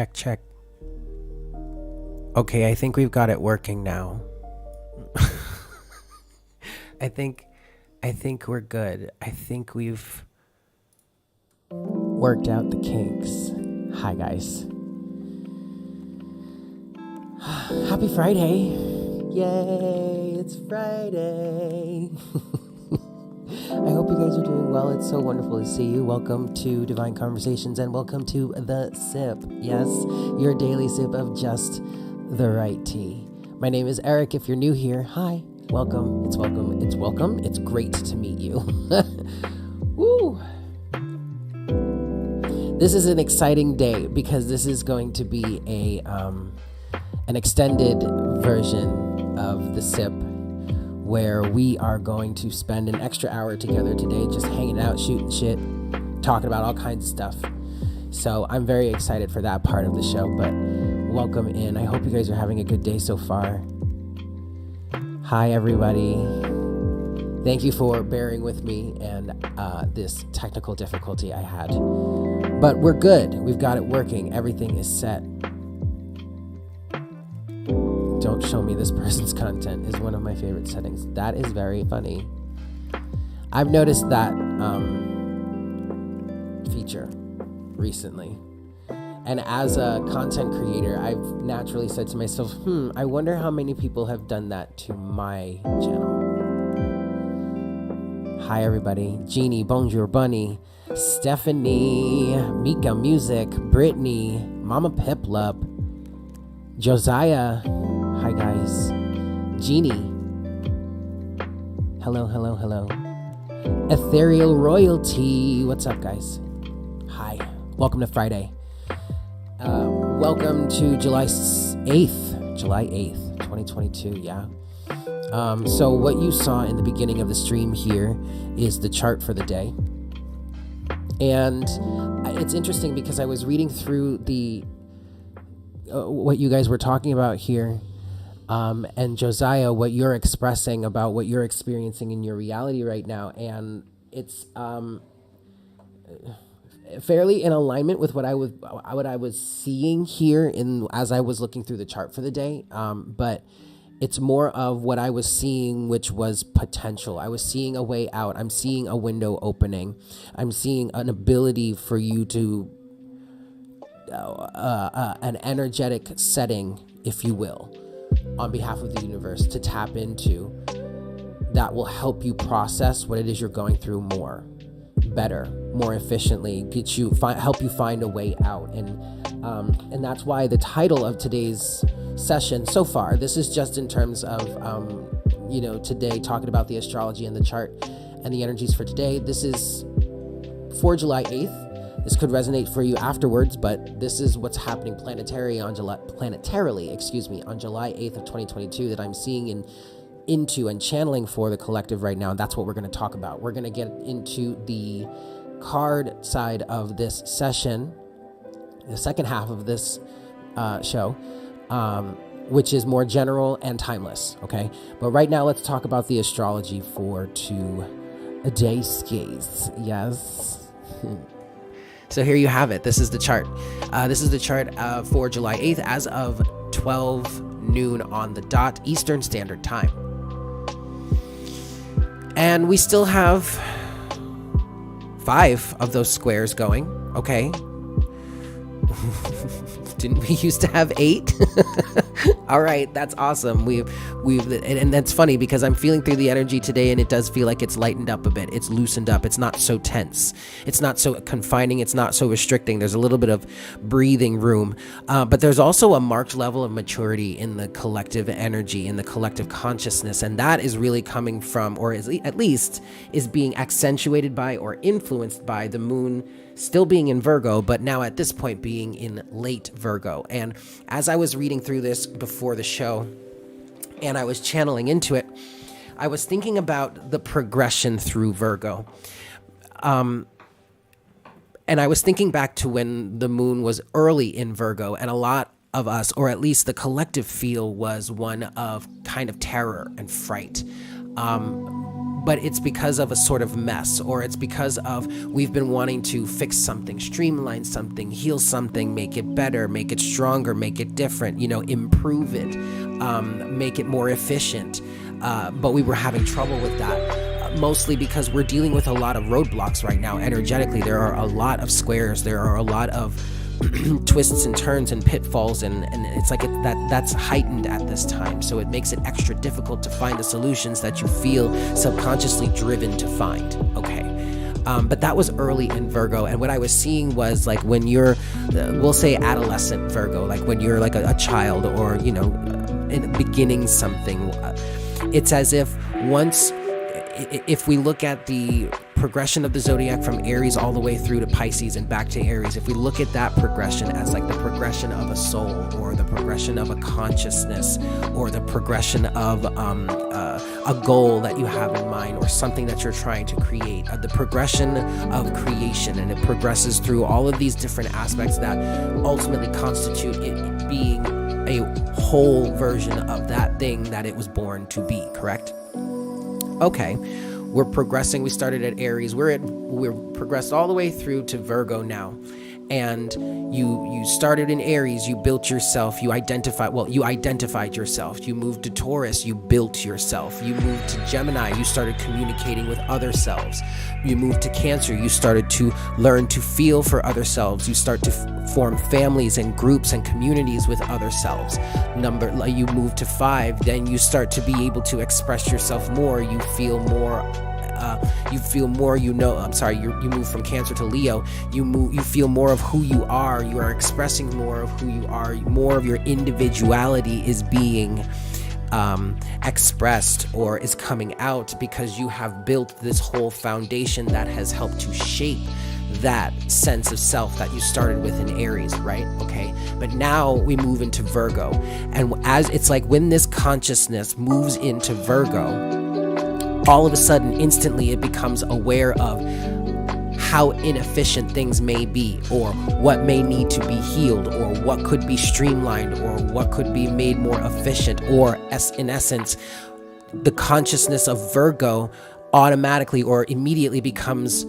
Check, check. Okay, I think we've got it working now. I think we're good. I think we've worked out the kinks. Hi, guys. Happy Friday. Yay, it's Friday. I hope you guys are doing well. It's so wonderful to see you. Welcome to Divine Conversations and welcome to The Sip. Yes, your daily sip of just the right tea. My name is Eric. If you're new here, hi. Welcome. It's welcome. It's welcome. It's great to meet you. Woo. This is an exciting day because this is going to be an extended version of The Sip, where we are going to spend an extra hour together today just hanging out, shooting shit, talking about all kinds of stuff. So I'm very excited for that part of the show, but welcome in. I hope you guys are having a good day so far. Hi, everybody. Thank you for bearing with me and this technical difficulty I had. But we're good. We've got it working. Everything is set. Don't show me this person's content is one of my favorite settings. That is very funny. I've noticed that feature recently. And as a content creator, I've naturally said to myself, I wonder how many people have done that to my channel. Hi, everybody. Jeannie, Bonjour Bunny, Stephanie, Mika Music, Brittany, Mama Piplup, Josiah. Hi, guys. Jeannie. Hello, hello, hello. Ethereal Royalty. What's up, guys? Hi. Welcome to Friday. Welcome to July 8th. July 8th, 2022, yeah. So what you saw in the beginning of the stream here is the chart for the day. And it's interesting because I was reading through the what you guys were talking about here. And Josiah, what you're expressing about what you're experiencing in your reality right now. And it's fairly in alignment with what I was seeing here as I was looking through the chart for the day. But it's more of what I was seeing, which was potential. I was seeing a way out. I'm seeing a window opening. I'm seeing an ability for you to, an energetic setting, if you will, on behalf of the universe to tap into that will help you process what it is you're going through better, more efficiently, help you find a way out. And that's why the title of today's session so far, this is just in terms of, today talking about the astrology and the chart and the energies for today. This is for July 8th. This could resonate for you afterwards, but this is what's happening planetarily on July 8th of 2022 that I'm seeing into and channeling for the collective right now. And that's what we're going to talk about. We're going to get into the card side of this session, the second half of this show, which is more general and timeless, okay? But right now, let's talk about the astrology for today's skis. Yes. So here you have it. This is the chart. This is the chart for July 8th as of 12 noon on the dot Eastern Standard Time. And we still have 5 of those squares going, okay? Didn't we used to have 8? All right, that's awesome. And that's funny because I'm feeling through the energy today and it does feel like it's lightened up a bit. It's loosened up. It's not so tense. It's not so confining. It's not so restricting. There's a little bit of breathing room. But there's also a marked level of maturity in the collective energy, in the collective consciousness. And that is really coming from, or at least is being accentuated by or influenced by the moon still being in Virgo, but now at this point being in late Virgo. And as I was reading through this before the show and I was channeling into it, I was thinking about the progression through Virgo. And I was thinking back to when the moon was early in Virgo, and a lot of us, or at least the collective feel, was one of kind of terror and fright. but it's because of a sort of mess, or it's because of we've been wanting to fix something, streamline something, heal something, make it better, make it stronger, make it different, improve it, make it more efficient. But we were having trouble with that, mostly because we're dealing with a lot of roadblocks right now energetically. There are a lot of squares, there are a lot of twists and turns and pitfalls, and it's like that's heightened at this time, so it makes it extra difficult to find the solutions that you feel subconsciously driven to find. Okay. But that was early in Virgo, and what I was seeing was like when you're, we'll say adolescent Virgo, like when you're like a child, or in beginning something, it's as if if we look at the progression of the zodiac from Aries all the way through to Pisces and back to Aries, if we look at that progression as like the progression of a soul, or the progression of a consciousness, or the progression of a goal that you have in mind, or something that you're trying to create, the progression of creation, and it progresses through all of these different aspects that ultimately constitute it being a whole version of that thing that it was born to be, correct? Okay, we're progressing. We started at Aries. We're progressed all the way through to Virgo now. And you started in Aries, you built yourself, you identified yourself. You moved to Taurus, you built yourself. You moved to Gemini, you started communicating with other selves. You moved to Cancer, you started to learn to feel for other selves. You start to form families and groups and communities with other selves. You move to 5, then you start to be able to express yourself more. You feel more. You move from Cancer to Leo. You feel more of who you are. You are expressing more of who you are. More of your individuality is being expressed, or is coming out, because you have built this whole foundation that has helped to shape that sense of self that you started with in Aries, right? Okay. But now we move into Virgo, and as it's like when this consciousness moves into Virgo, all of a sudden, instantly, it becomes aware of how inefficient things may be, or what may need to be healed, or what could be streamlined, or what could be made more efficient, or in essence, the consciousness of Virgo automatically or immediately becomes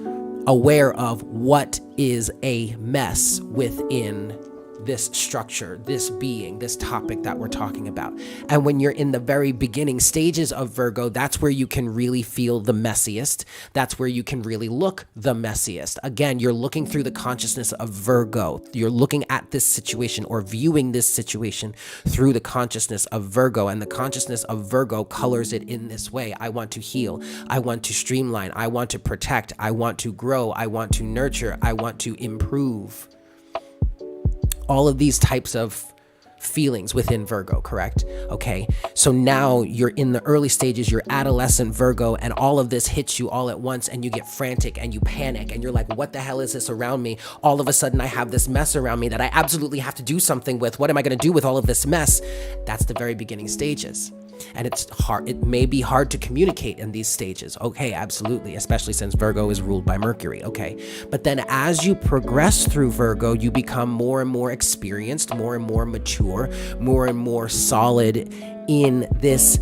aware of what is a mess within this structure, this being, this topic that we're talking about. And when you're in the very beginning stages of Virgo, that's where you can really feel the messiest. That's where you can really look the messiest. Again, you're looking through the consciousness of Virgo. You're looking at this situation, or viewing this situation through the consciousness of Virgo, and the consciousness of Virgo colors it in this way. I want to heal. I want to streamline. I want to protect. I want to grow. I want to nurture. I want to improve. All of these types of feelings within Virgo, correct? Okay, so now you're in the early stages, you're adolescent Virgo, and all of this hits you all at once, and you get frantic and you panic, and you're like, what the hell is this around me? All of a sudden I have this mess around me that I absolutely have to do something with. What am I going to do with all of this mess? That's the very beginning stages. And it's hard. It may be hard to communicate in these stages. Okay, absolutely, especially since Virgo is ruled by Mercury. Okay, but then as you progress through Virgo, you become more and more experienced, more and more mature, more and more solid in this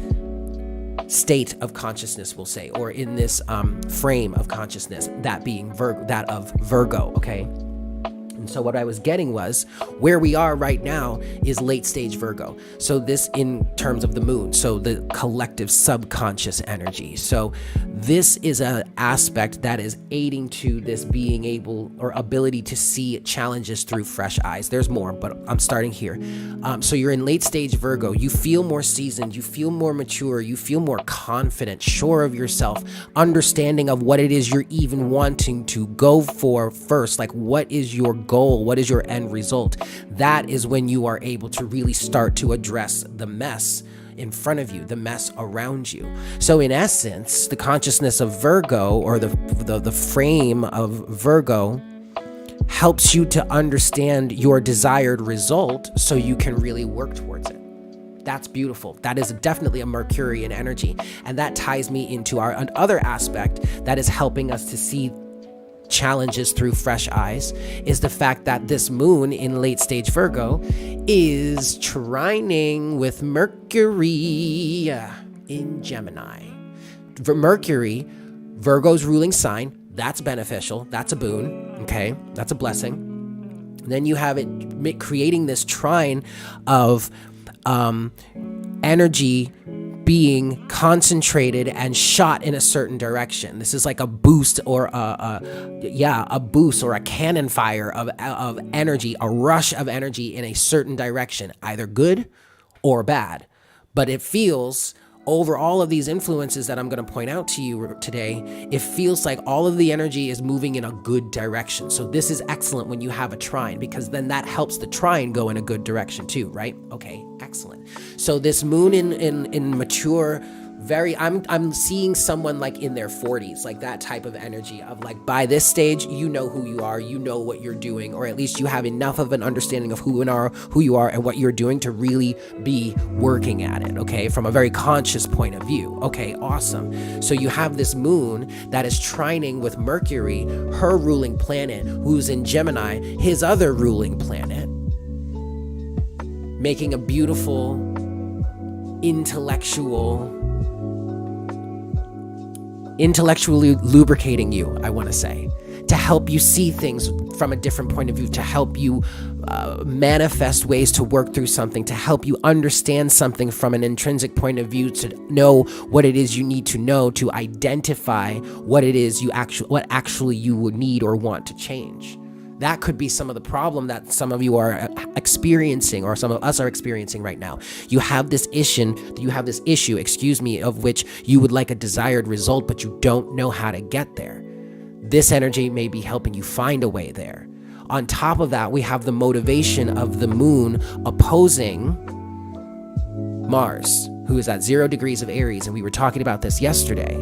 state of consciousness, we'll say, or in this frame of consciousness, that being that of Virgo. Okay. And so what I was getting was, where we are right now is late stage Virgo. So this in terms of the moon, so the collective subconscious energy. So this is an aspect that is aiding to this being able, or ability to see challenges through fresh eyes. There's more, but I'm starting here. So you're in late stage Virgo. You feel more seasoned. You feel more mature. You feel more confident, sure of yourself, understanding of what it is you're even wanting to go for first. Like, what is your goal? What is your end result? That is when you are able to really start to address the mess in front of you, the mess around you. So in essence, the consciousness of Virgo, or the frame of Virgo, helps you to understand your desired result so you can really work towards it. That's beautiful. That is definitely a Mercurian energy. And that ties me into our other aspect that is helping us to see challenges through fresh eyes, is the fact that this moon in late stage Virgo is trining with Mercury in Gemini. Mercury, Virgo's ruling sign, that's beneficial. That's a boon. Okay. That's a blessing. And then you have it creating this trine of energy being concentrated and shot in a certain direction. This is like a boost or a boost or a cannon fire of energy, a rush of energy in a certain direction, either good or bad. But it feels, over all of these influences that I'm going to point out to you today, it feels like all of the energy is moving in a good direction. So this is excellent when you have a trine, because then that helps the trine go in a good direction too, right? Okay, excellent. So this moon in mature, I'm seeing someone like in their 40s, like that type of energy of like, by this stage, you know who you are, you know what you're doing, or at least you have enough of an understanding of who you are and what you're doing to really be working at it, okay, from a very conscious point of view. Okay, awesome. So you have this moon that is trining with Mercury, her ruling planet, who's in Gemini, his other ruling planet, making a beautiful, intellectually lubricating you, I want to say, to help you see things from a different point of view, to help you manifest ways to work through something, to help you understand something from an intrinsic point of view, to know what it is you need to know, to identify what it is what actually you would need or want to change. That could be some of the problem that some of you are experiencing, or some of us are experiencing right now. You have this issue, of which you would like a desired result, but you don't know how to get there. This energy may be helping you find a way there. On top of that, we have the motivation of the moon opposing Mars, who is at 0 degrees of Aries, and we were talking about this yesterday.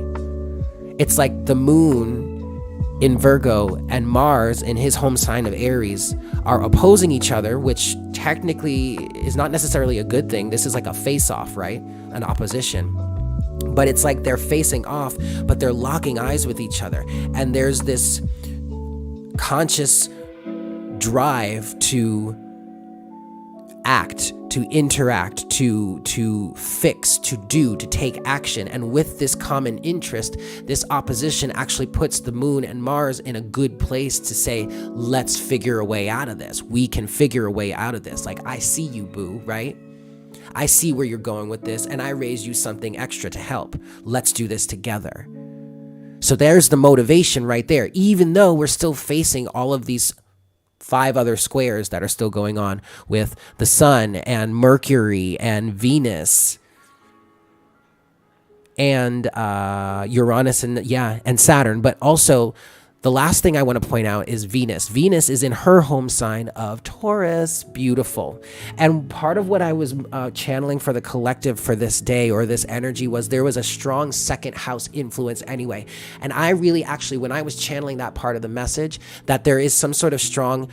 It's like the moon in Virgo and Mars in his home sign of Aries are opposing each other, which technically is not necessarily a good thing. This is like a face-off, right? An opposition. But it's like they're facing off, but they're locking eyes with each other. And there's this conscious drive to act, to interact, to fix, to do, to take action. And with this common interest, this opposition actually puts the moon and Mars in a good place to say, let's figure a way out of this. We can figure a way out of this. Like, I see you, boo, right? I see where you're going with this, and I raise you something extra to help. Let's do this together. So there's the motivation right there, even though we're still facing all of these 5 other squares that are still going on with the Sun and Mercury and Venus and Uranus and Saturn. But also, the last thing I want to point out is Venus. Venus is in her home sign of Taurus. Beautiful. And part of what I was channeling for the collective for this day, or this energy, was there was a strong second house influence anyway. And I really actually, when I was channeling that part of the message, that there is some sort of strong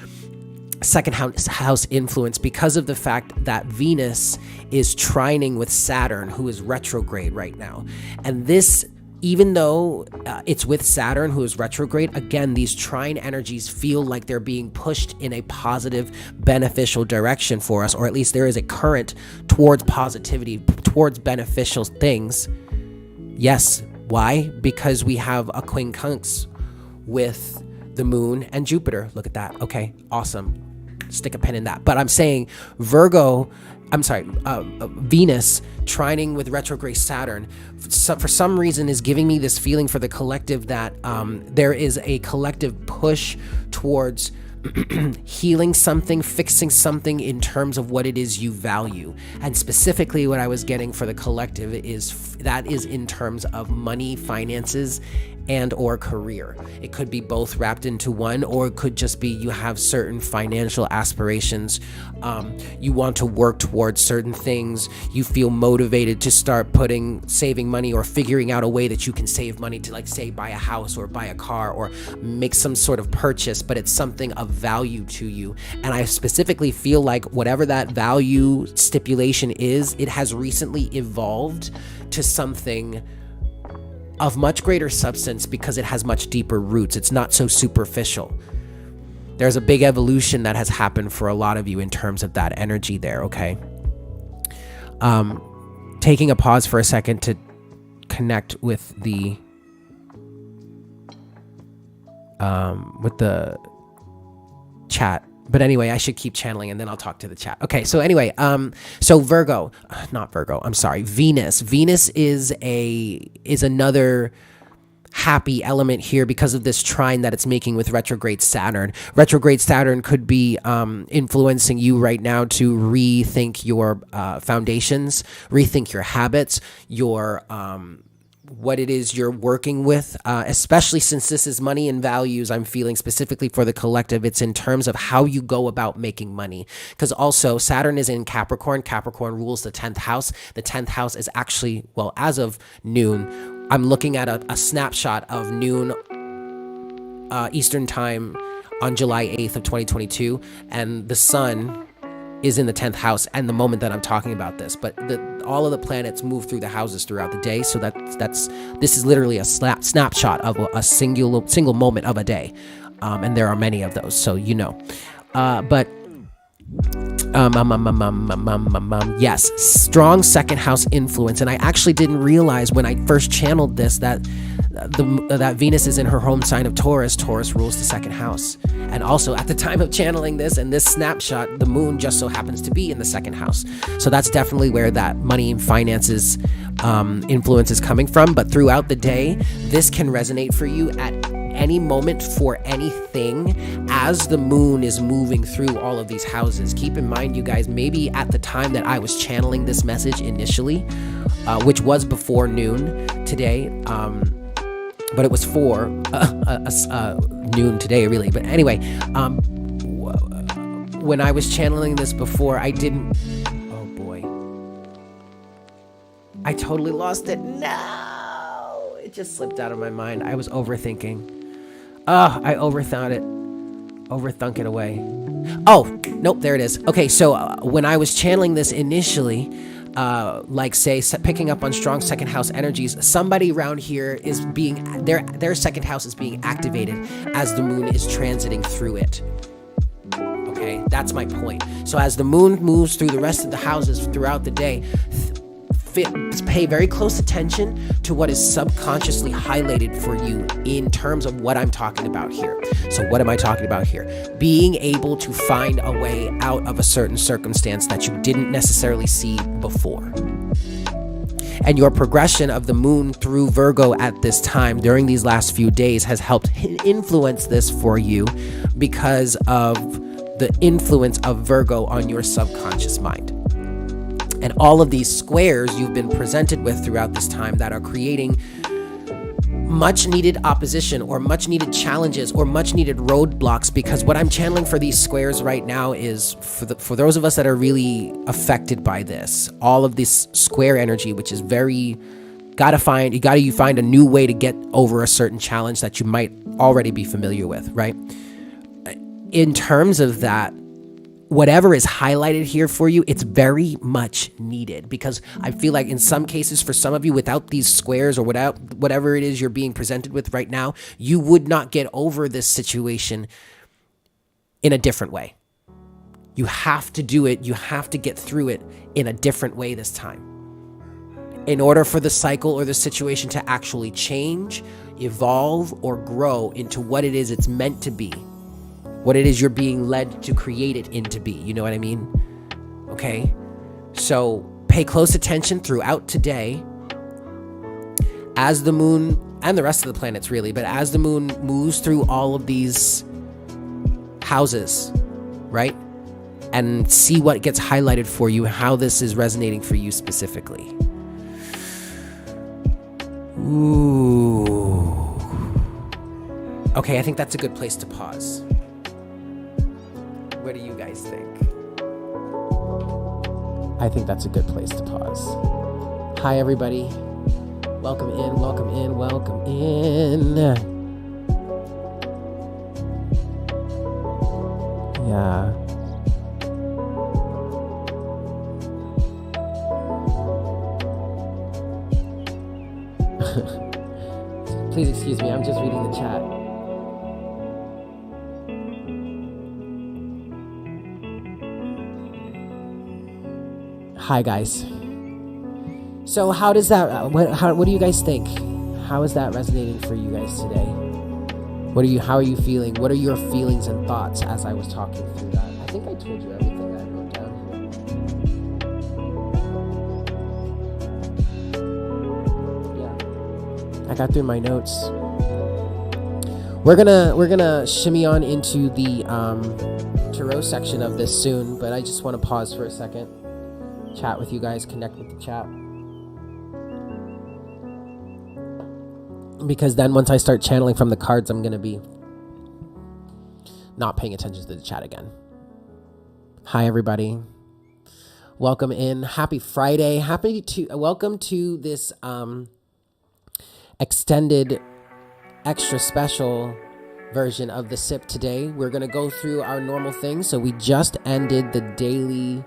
second house influence because of the fact that Venus is trining with Saturn, who is retrograde right now. And this, even though it's with Saturn, who is retrograde, again, these trine energies feel like they're being pushed in a positive, beneficial direction for us, or at least there is a current towards positivity, towards beneficial things. Yes. Why? Because we have a quincunx with the moon and Jupiter. Look at that. Okay, awesome. Stick a pin in that. But I'm saying Venus trining with retrograde Saturn for some reason is giving me this feeling for the collective that there is a collective push towards healing something, fixing something in terms of what it is you value. And specifically what I was getting for the collective is in terms of money, finances, and or career. It could be both wrapped into one, or it could just be you have certain financial aspirations. You want to work towards certain things. You feel motivated to start saving money, or figuring out a way that you can save money to, like, say, buy a house or buy a car or make some sort of purchase, but it's something of value to you. And I specifically feel like whatever that value stipulation is, it has recently evolved to something of much greater substance because it has much deeper roots. It's not so superficial. There's a big evolution that has happened for a lot of you in terms of that energy there, okay? Taking a pause for a second to connect with the chat. But anyway, I should keep channeling and then I'll talk to the chat. Okay, so anyway, so Virgo, not Virgo, I'm sorry, Venus. Venus is another happy element here because of this trine that it's making with retrograde Saturn. Retrograde Saturn could be influencing you right now to rethink your foundations, rethink your habits, your what it is you're working with, especially since this is money and values. I'm feeling specifically for the collective. It's in terms of how you go about making money. Because also Saturn is in Capricorn. Capricorn rules the 10th house. The 10th house is actually, well, as of noon, I'm looking at a snapshot of noon Eastern time on July 8th of 2022. And the sun is in the 10th house and the moment that I'm talking about this, but all of the planets move through the houses throughout the day. So this is literally a snapshot of a single moment of a day. And there are many of those, so you know, but yes, strong second house influence. And I actually didn't realize when I first channeled this that that Venus is in her home sign of Taurus. Taurus rules the second house. And also at the time of channeling this and this snapshot, the moon just so happens to be in the second house. So that's definitely where that money and finances influence is coming from. But throughout the day, this can resonate for you at any moment for anything as the moon is moving through all of these houses. Keep in mind, you guys, maybe at the time that I was channeling this message initially, which was before noon today, but it was for noon today, really. But anyway, when I was channeling this before, I didn't... Oh, boy. I totally lost it. No! It just slipped out of my mind. I was overthinking. I overthunk it away. Oh, nope, there it is. Okay, so when I was channeling this initially... like say picking up on strong second house energies, somebody around here is being their second house is being activated as the moon is transiting through it. Okay, that's my point. So as the moon moves through the rest of the houses throughout the day, pay very close attention to what is subconsciously highlighted for you in terms of what I'm talking about here. So what am I talking about here? Being able to find a way out of a certain circumstance that you didn't necessarily see before. And your progression of the moon through Virgo at this time during these last few days has helped influence this for you because of the influence of Virgo on your subconscious mind. And all of these squares you've been presented with throughout this time that are creating much needed opposition or much needed challenges or much needed roadblocks, because what I'm channeling for these squares right now is for those of us that are really affected by this, all of this square energy, which is very, you gotta find a new way to get over a certain challenge that you might already be familiar with, right? In terms of that, whatever is highlighted here for you, it's very much needed, because I feel like in some cases, for some of you, without these squares or without whatever it is you're being presented with right now, you would not get over this situation in a different way. You have to do it. You have to get through it in a different way this time. In order for the cycle or the situation to actually change, evolve, or grow into what it is it's meant to be. What it is you're being led to create it into be. You know what I mean? Okay? So pay close attention throughout today as the moon, and the rest of the planets really, but as the moon moves through all of these houses, right? And see what gets highlighted for you, how this is resonating for you specifically. Ooh. Okay, I think that's a good place to pause. What do you guys think? I think that's a good place to pause. Hi, everybody. Welcome in, welcome in, welcome in. Yeah. Please excuse me, I'm just reading the chat. Hi, guys. So how does that, what do you guys think? How is that resonating for you guys today? How are you feeling? What are your feelings and thoughts as I was talking through that? I think I told you everything I wrote down here. Yeah. I got through my notes. We're gonna shimmy on into the tarot section of this soon, but I just want to pause for a second, chat with you guys, connect with the chat, because then once I start channeling from the cards, I'm gonna be not paying attention to the chat again. Hi everybody, welcome in. Happy Friday. Welcome to this extended, extra special version of the sip today. We're going to go through our normal things. So we just ended the daily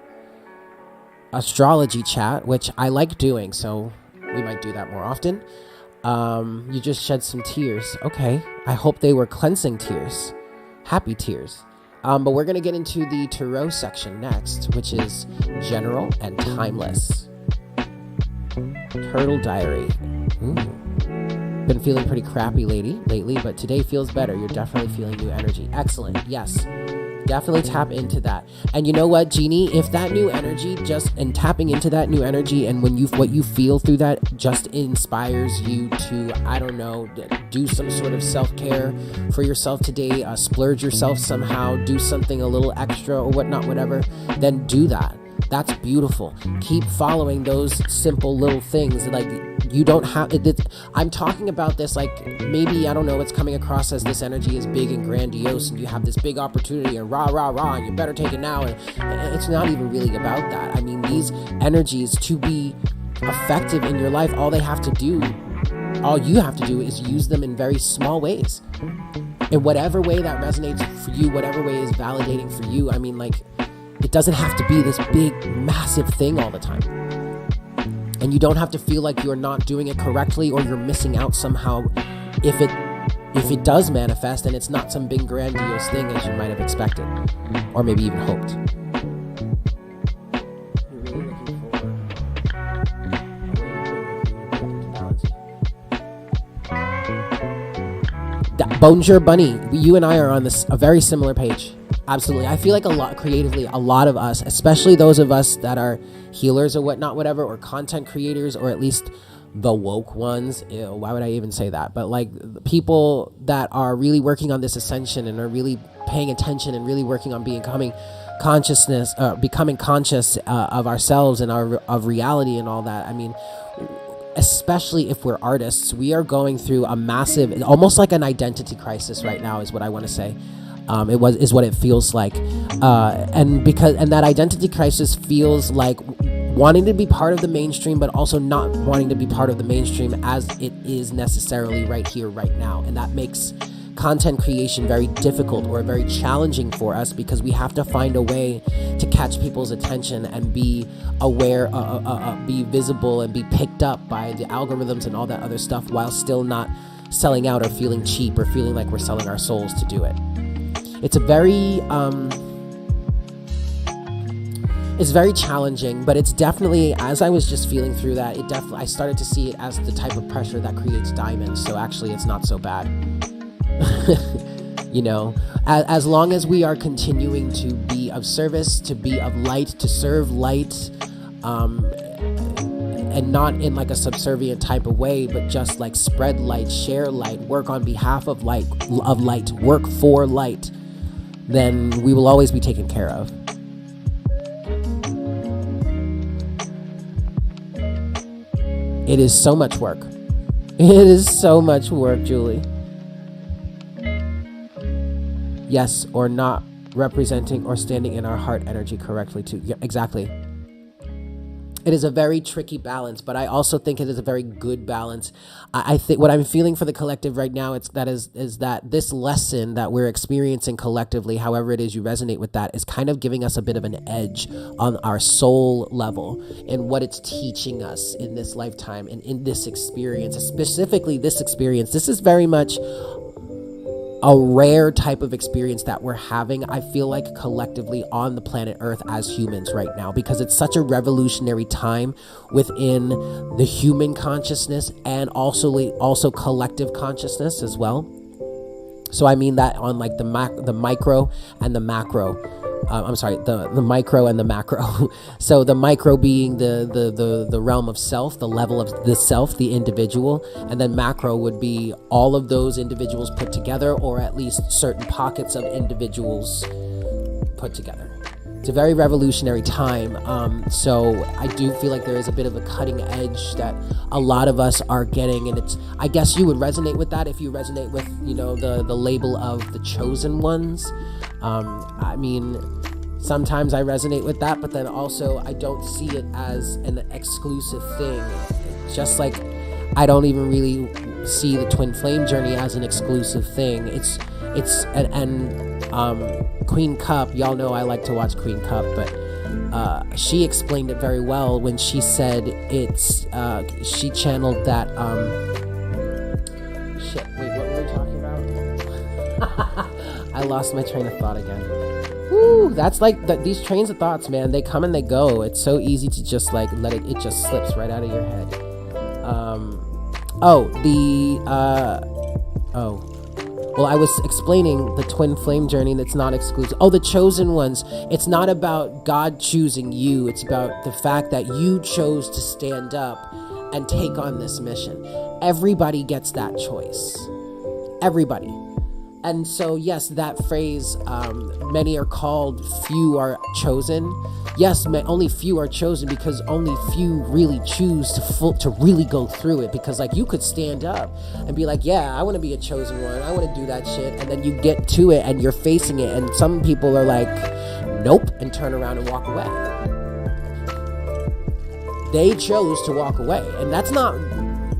astrology chat, which I like doing, so we might do that more often. You just shed some tears. Okay. I hope they were cleansing tears. Happy tears. But we're going to get into the tarot section next, which is general and timeless. Turtle diary. Ooh. Been feeling pretty crappy lately, but today feels better. You're definitely feeling new energy. Excellent. Yes. Definitely tap into that. And you know what, Jeannie? If that new energy and tapping into that new energy and what you feel through that just inspires you to, I don't know, do some sort of self-care for yourself today, splurge yourself somehow, do something a little extra or whatnot, whatever, then do that. That's beautiful. Keep following those simple little things. Like, you don't have it. I'm talking about this like, maybe, I don't know, it's coming across as this energy is big and grandiose and you have this big opportunity and rah and you better take it now, and it's not even really about that. I mean, these energies, to be effective in your life, all you have to do is use them in very small ways, in whatever way that resonates for you, whatever way is validating for you. I mean, like, it doesn't have to be this big, massive thing all the time. And you don't have to feel like you're not doing it correctly or you're missing out somehow if it does manifest and it's not some big grandiose thing as you might have expected or maybe even hoped. You're really looking for Bonjour Bunny, you and I are on a very similar page. Absolutely. I feel like a lot of us, especially those of us that are healers or whatnot, whatever, or content creators, or at least the woke ones. Ew, why would I even say that? But like, people that are really working on this ascension and are really paying attention and really working on becoming conscious of ourselves and of reality and all that. I mean, especially if we're artists, we are going through a massive, almost like an identity crisis right now, is what I want to say. Is what it feels like, and that identity crisis feels like wanting to be part of the mainstream, but also not wanting to be part of the mainstream as it is necessarily right here, right now, and that makes content creation very difficult or very challenging for us, because we have to find a way to catch people's attention and be aware, be visible, and be picked up by the algorithms and all that other stuff, while still not selling out or feeling cheap or feeling like we're selling our souls to do it. It's very challenging, but it's definitely, as I was just feeling through that, I started to see it as the type of pressure that creates diamonds. So actually, it's not so bad. You know, as long as we are continuing to be of service, to be of light, to serve light, and not in like a subservient type of way, but just like spread light, share light, work on behalf of light, work for light, then we will always be taken care of. It is so much work. It is so much work, Julie. Yes, or not representing or standing in our heart energy correctly too. Yeah, exactly. It is a very tricky balance, but I also think it is a very good balance. I think what I'm feeling for the collective right now is that this lesson that we're experiencing collectively, however it is you resonate with that, is kind of giving us a bit of an edge on our soul level and what it's teaching us in this lifetime and in this experience, specifically this experience. This is very much a rare type of experience that we're having, I feel like, collectively on the planet Earth as humans right now, because it's such a revolutionary time within the human consciousness and also collective consciousness as well. So I mean that on like the micro and the macro. The micro and the macro. So the micro being the realm of self, the level of the self, the individual, and then macro would be all of those individuals put together, or at least certain pockets of individuals put together. It's a very revolutionary time. So I do feel like there is a bit of a cutting edge that a lot of us are getting, and I guess you would resonate with that if you resonate with, the label of the chosen ones. I mean, sometimes I resonate with that, but then also I don't see it as an exclusive thing. Just like I don't even really see the twin flame journey as an exclusive thing. Queen Cup, y'all know I like to watch Queen Cup, but she explained it very well when she said she channeled that wait, what were we talking about? I lost my train of thought again. Woo, that's like these trains of thoughts, man. They come and they go. It's so easy to just like let it just slips right out of your head. Well, I was explaining the twin flame journey that's not exclusive. Oh, the chosen ones. It's not about God choosing you. It's about the fact that you chose to stand up and take on this mission. Everybody gets that choice. Everybody. And so, yes, that phrase, many are called, few are chosen. Yes, only few are chosen because only few really choose to really go through it. Because, like, you could stand up and be like, yeah, I want to be a chosen one. I want to do that shit. And then you get to it and you're facing it. And some people are like, nope, and turn around and walk away. They chose to walk away. And that's not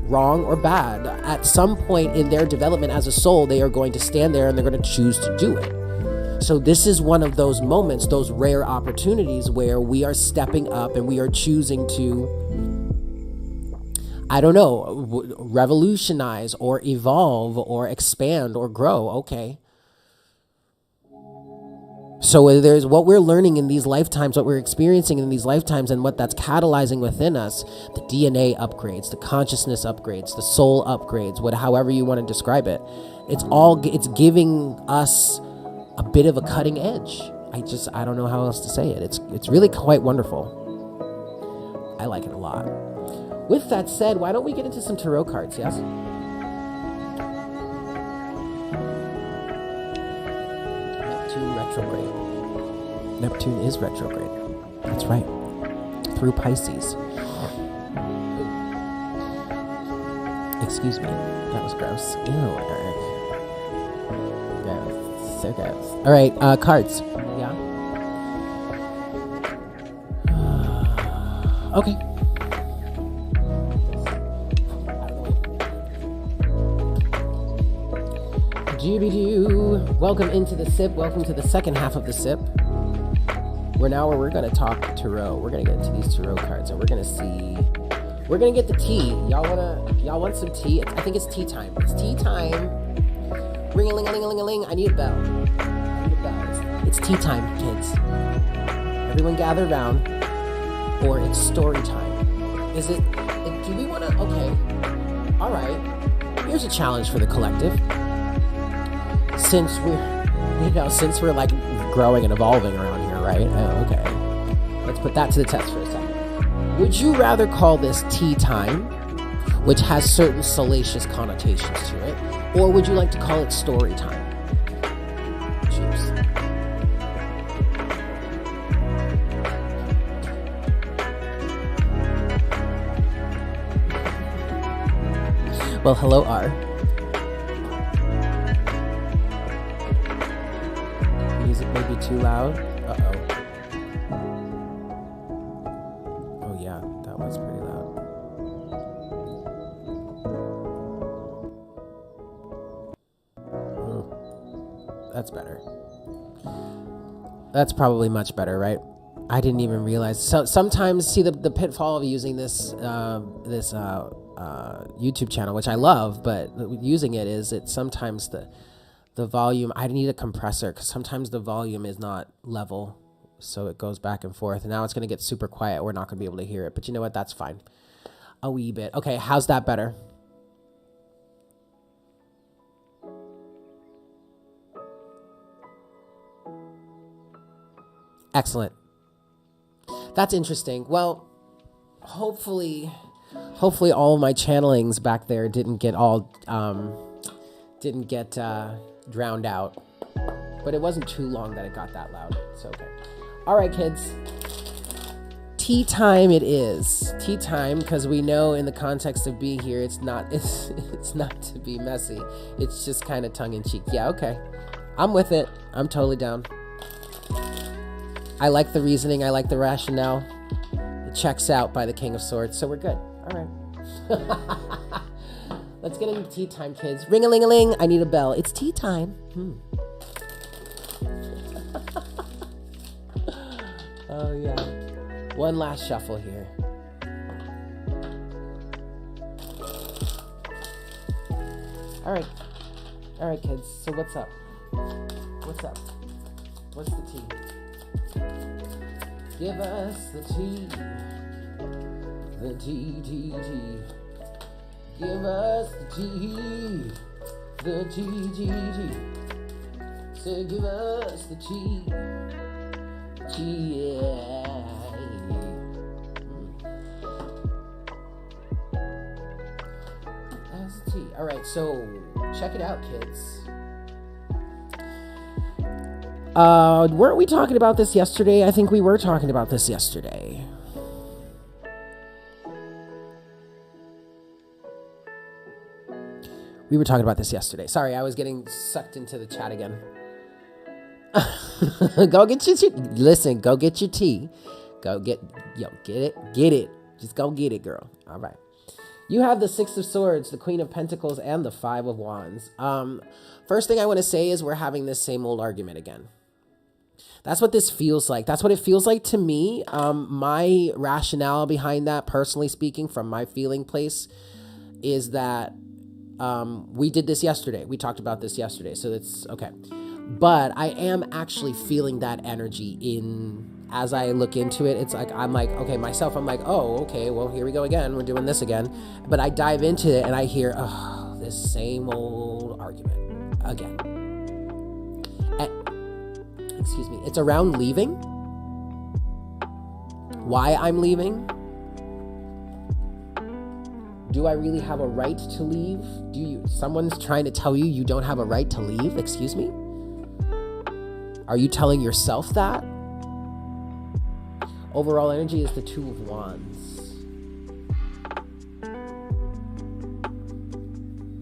wrong or bad. At some point in their development as a soul, they are going to stand there and they're going to choose to do it. So this is one of those moments, those rare opportunities where we are stepping up and we are choosing to, I don't know, revolutionize or evolve or expand or grow. Okay. So there's what we're learning in these lifetimes, what we're experiencing in these lifetimes, and what that's catalyzing within us, the DNA upgrades, the consciousness upgrades, the soul upgrades, however you want to describe it. It's giving us a bit of a cutting edge. I don't know how else to say it. It's really quite wonderful. I like it a lot. With that said, why don't we get into some tarot cards, yes? Retrograde. Neptune is retrograde. That's right. Through Pisces. Excuse me. That was gross. Ew, Eric. Gross. So gross. All right, cards. Yeah. Okay. Welcome into the sip. Welcome to the second half of the sip. We're going to talk tarot. We're going to get into these tarot cards and we're going to see. We're going to get the tea. Y'all want some tea? I think it's tea time. It's tea time. Ring-a-ling-a-ling-a-ling-a-ling. I need a bell. It's tea time, kids. Everyone gather around, or it's story time. Do we want to? Okay. All right. Here's a challenge for the collective. Since we're like growing and evolving around here, right? Oh, okay. Let's put that to the test for a second. Would you rather call this tea time, which has certain salacious connotations to it, or would you like to call it story time? Choose. Well, hello, R. Too loud? Uh-oh. Oh yeah, that was pretty loud. That's better. That's probably much better, right? I didn't even realize. So sometimes, see, the pitfall of using this YouTube channel, which I love, but using it is sometimes the The volume, I need a compressor because sometimes the volume is not level. So it goes back and forth. And now it's going to get super quiet. We're not going to be able to hear it. But you know what? That's fine. A wee bit. Okay, how's that better? Excellent. That's interesting. Well, hopefully all of my channelings back there didn't get drowned out. But it wasn't too long that it got that loud. It's okay. All right, kids. Tea time it is. Tea time, because we know in the context of being here, it's not to be messy. It's just kind of tongue-in-cheek. Yeah, okay. I'm with it. I'm totally down. I like the reasoning. I like the rationale. It checks out by the King of Swords, so we're good. All right. Let's get into tea time, kids. Ring-a-ling-a-ling. I need a bell. It's tea time. Oh, yeah. One last shuffle here. All right, kids. So what's up? What's up? What's the tea? Give us the tea. The tea, tea, tea. Give us the tea. The tea, tea, tea. So give us the tea. Tea, yeah. That's the tea. All right, so check it out, kids. Weren't we talking about this yesterday? I think we were talking about this yesterday. We were talking about this yesterday. Sorry, I was getting sucked into the chat again. Go get your tea. Listen, go get your tea. Get it. Just go get it, girl. All right. You have the Six of Swords, the Queen of Pentacles, and the Five of Wands. First thing I want to say is we're having this same old argument again. That's what this feels like. That's what it feels like to me. My rationale behind that, personally speaking, from my feeling place, is that we did this yesterday. We talked about this yesterday, so it's okay. But I am actually feeling that energy as I look into it. It's like, I'm like, okay, myself, I'm like, oh, okay, well, here we go again. We're doing this again. But I dive into it and I hear, oh, this same old argument again. Excuse me. It's around leaving. Why I'm leaving. Do I really have a right to leave? Someone's trying to tell you you don't have a right to leave? Excuse me? Are you telling yourself that? Overall energy is the Two of Wands.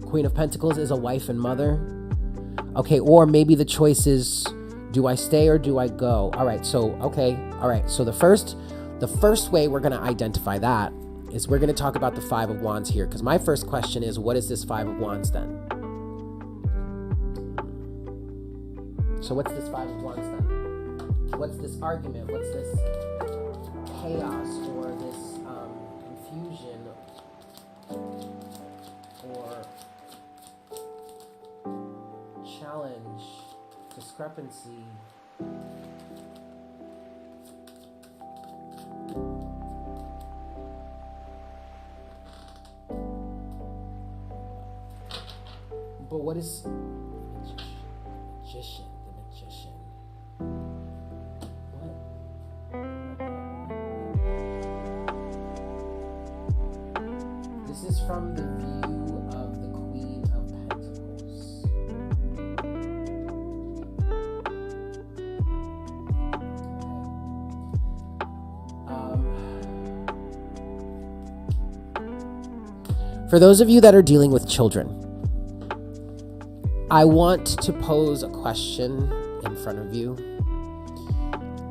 Queen of Pentacles is a wife and mother. Okay, or maybe the choice is, do I stay or do I go? All right, so, okay. All right, so the first way we're going to identify that is we're going to talk about the Five of Wands here, because my first question is, what is this Five of Wands then? So what's this Five of Wands then? What's this argument? What's this chaos or this confusion or challenge, discrepancy? But what is magician? The magician. What? This is from the view of the Queen of Pentacles. Okay. For those of you that are dealing with children, I want to pose a question in front of you,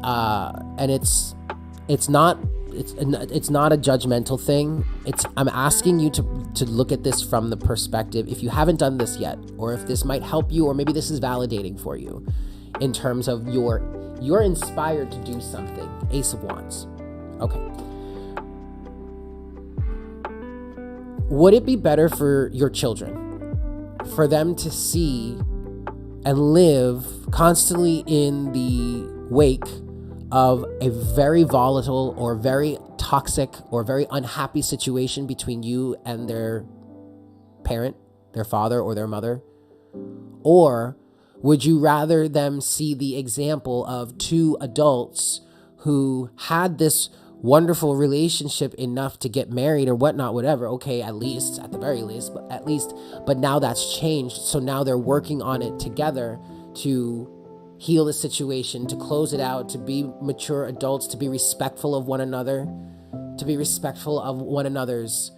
and it's not a judgmental thing. I'm asking you to look at this from the perspective, if you haven't done this yet, or if this might help you, or maybe this is validating for you, in terms of you're inspired to do something. Ace of Wands. Okay. Would it be better for your children, for them to see and live constantly in the wake of a very volatile or very toxic or very unhappy situation between you and their parent, their father or their mother? Or would you rather them see the example of two adults who had this wonderful relationship enough to get married or whatnot, whatever? Okay, at the very least, but now that's changed. So now they're working on it together to heal the situation, to close it out, to be mature adults, to be respectful of one another, to be respectful of one another's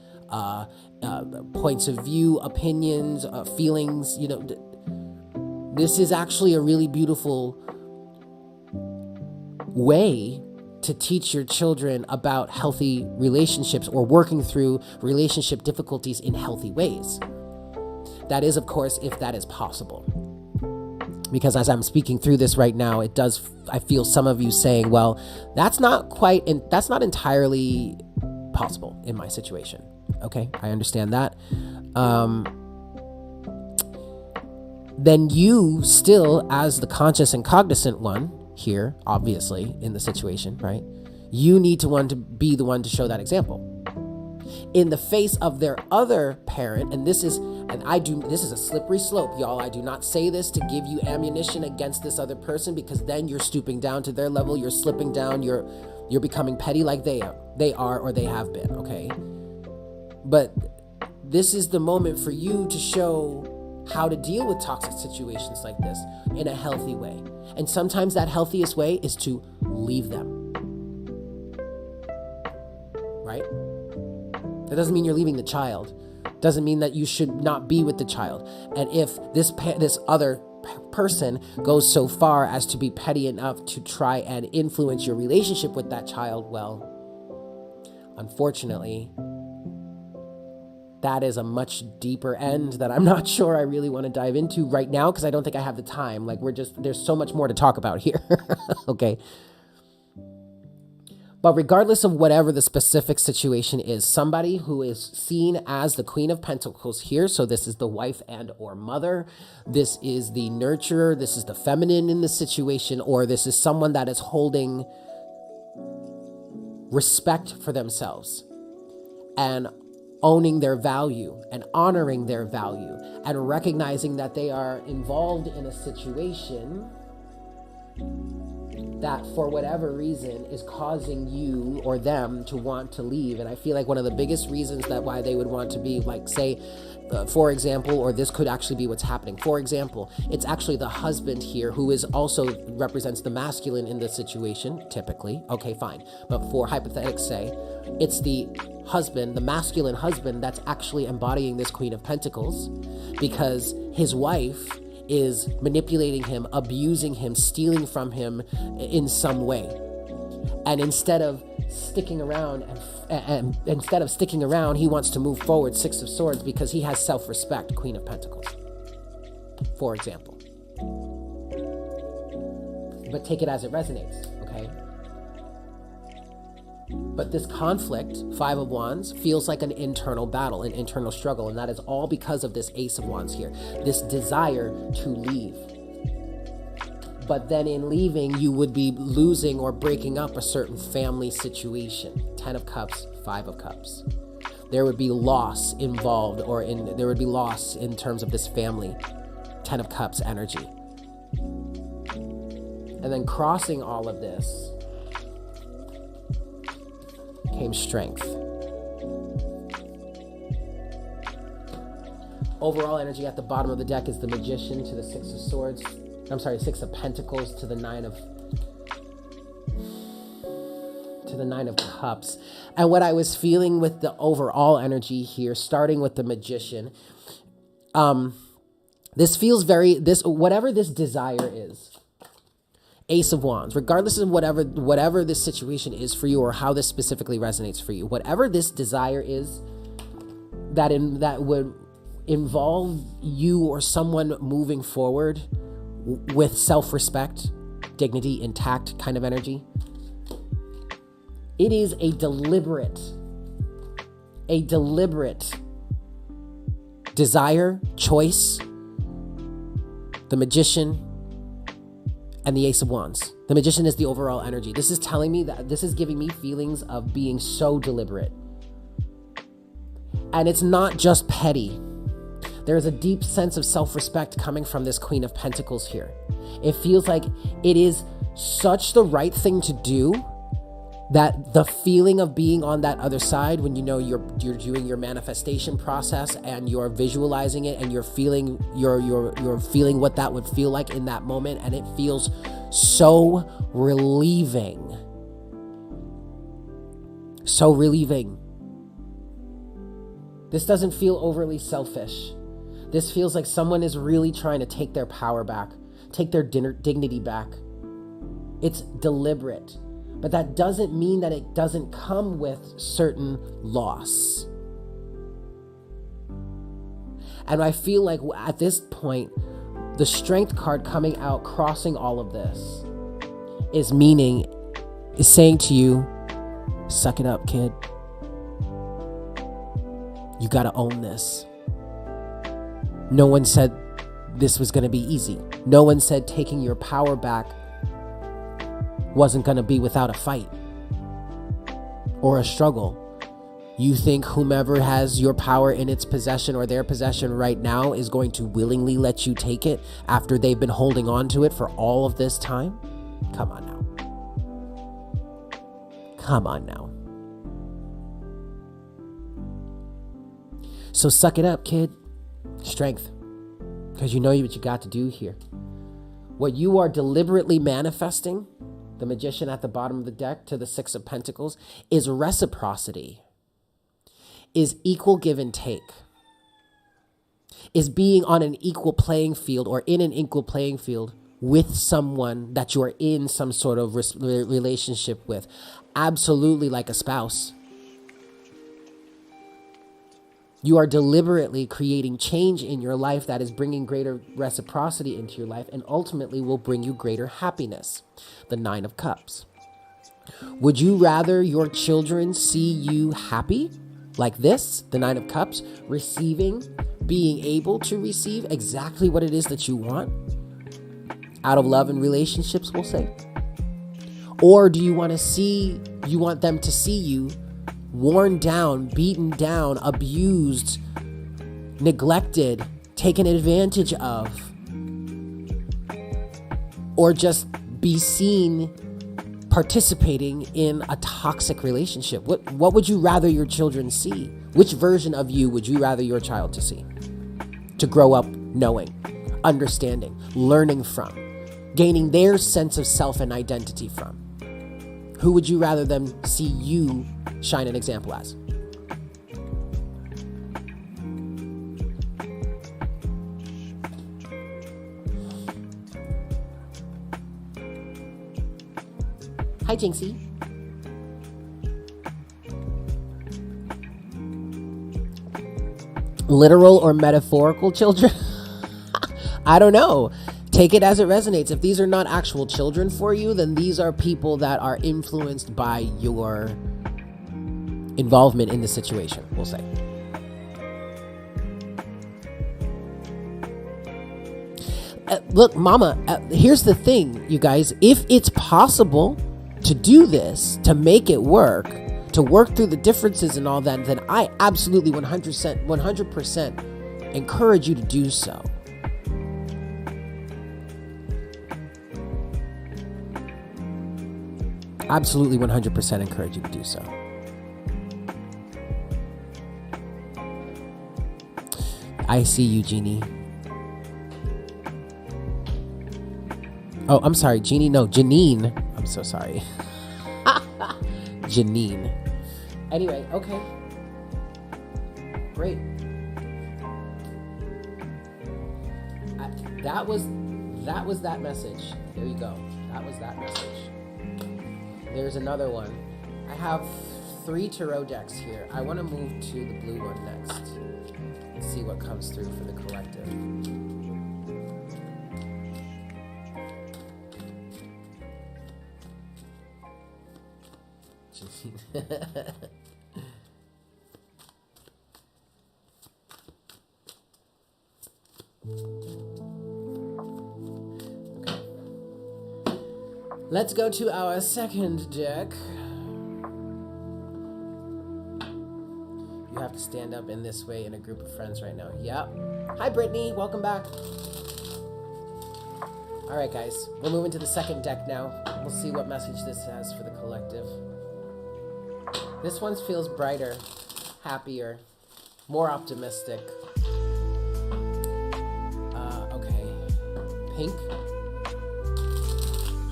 points of view, opinions, feelings. This is actually a really beautiful way to teach your children about healthy relationships or working through relationship difficulties in healthy ways. That is, of course, if that is possible. Because as I'm speaking through this right now, I feel some of you saying, well, that's not entirely possible in my situation. Okay, I understand that. Then you still, as the conscious and cognizant one here, obviously, in the situation, right? You need to be the one to show that example. In the face of their other parent, and this is a slippery slope, y'all. I do not say this to give you ammunition against this other person, because then you're stooping down to their level, you're slipping down, you're becoming petty like they are or they have been, okay? But this is the moment for you to show how to deal with toxic situations like this in a healthy way. And sometimes that healthiest way is to leave them, right? That doesn't mean you're leaving the child. Doesn't mean that you should not be with the child. And if this other person goes so far as to be petty enough to try and influence your relationship with that child, well, unfortunately, that is a much deeper end that I'm not sure I really want to dive into right now, because I don't think I have the time. There's so much more to talk about here. Okay. But regardless of whatever the specific situation is, somebody who is seen as the Queen of Pentacles here, so this is the wife and or mother, this is the nurturer, this is the feminine in the situation, or this is someone that is holding respect for themselves and owning their value and honoring their value and recognizing that they are involved in a situation that for whatever reason is causing you or them to want to leave. And I feel like one of the biggest reasons that why they would want to be, like, say, for example, or this could actually be what's happening. For example, it's actually the husband here who is also represents the masculine in this situation, typically. Okay, fine. But for hypothetics say, it's the husband, the masculine husband, that's actually embodying this Queen of Pentacles, because his wife is manipulating him, abusing him, stealing from him in some way. And instead of sticking around, he wants to move forward, Six of Swords, because he has self-respect, Queen of Pentacles, for example. But take it as it resonates, okay? But this conflict, Five of Wands, feels like an internal battle, an internal struggle, and that is all because of this Ace of Wands here, this desire to leave. But then in leaving, you would be losing or breaking up a certain family situation. 10 of Cups, 5 of Cups. There would be loss involved, there would be loss in terms of this family. 10 of Cups energy. And then crossing all of this came strength. Overall energy at the bottom of the deck is the Magician to the Six of Swords. I'm sorry, Six of Pentacles to the Nine of Cups. And what I was feeling with the overall energy here, starting with the Magician, this feels whatever this desire is, Ace of Wands, regardless of whatever this situation is for you or how this specifically resonates for you, whatever this desire is that would involve you or someone moving forward with self-respect, dignity, intact kind of energy, it is a deliberate desire, choice, the Magician, and the Ace of Wands. The Magician is the overall energy. This is telling me that this is giving me feelings of being so deliberate. And it's not just petty. There's a deep sense of self-respect coming from this Queen of Pentacles here. It feels like it is such the right thing to do that the feeling of being on that other side, when you know you're doing your manifestation process and you're visualizing it and you're feeling you're feeling what that would feel like in that moment, and it feels so relieving. So relieving. This doesn't feel overly selfish. This feels like someone is really trying to take their power back, take their dignity back. It's deliberate, but that doesn't mean that it doesn't come with certain loss. And I feel like at this point, the Strength card coming out, crossing all of this, is saying to you, suck it up, kid. You gotta own this. No one said this was gonna be easy. No one said taking your power back wasn't gonna be without a fight or a struggle. You think whomever has your power in its possession or their possession right now is going to willingly let you take it after they've been holding on to it for all of this time? Come on now. Come on now. So suck it up, kid. Strength. Because you know what you got to do here. What you are deliberately manifesting, the Magician at the bottom of the deck to the Six of Pentacles, is reciprocity. Is equal give and take. Is being on an equal playing field or in an equal playing field with someone that you are in some sort of relationship with. Absolutely like a spouse. You are deliberately creating change in your life that is bringing greater reciprocity into your life and ultimately will bring you greater happiness. The Nine of Cups. Would you rather your children see you happy like this, the Nine of Cups, receiving, being able to receive exactly what it is that you want out of love and relationships, we'll say? Or do you want them to see you worn down, beaten down, abused, neglected, taken advantage of, or just be seen participating in a toxic relationship? What would you rather your children see? Which version of you would you rather your child to see? To grow up knowing, understanding, learning from, gaining their sense of self and identity from. Who would you rather them see you shine an example as? Hi, Jinxie. Literal or metaphorical children? I don't know. Take it as it resonates. If these are not actual children for you, then these are people that are influenced by your involvement in the situation, we'll say. Look, mama, here's the thing, you guys. If it's possible to do this, to make it work, to work through the differences and all that, then I absolutely 100% encourage you to do so. Absolutely 100% encourage you to do so. I see you, Jeannie. Oh, I'm sorry, Jeannie. No, Janine. I'm so sorry. Janine. Anyway, okay. Great. That was that message. There you go. That was that message. There's another one. I have 3 tarot decks here. I want to move to the blue one next and see what comes through for the collective. Let's go to our second deck. You have to stand up in this way in a group of friends right now. Yep. Hi, Brittany. Welcome back. All right, guys. We're moving to the second deck now. We'll see what message this has for the collective. This one feels brighter, happier, more optimistic. Okay. Pink.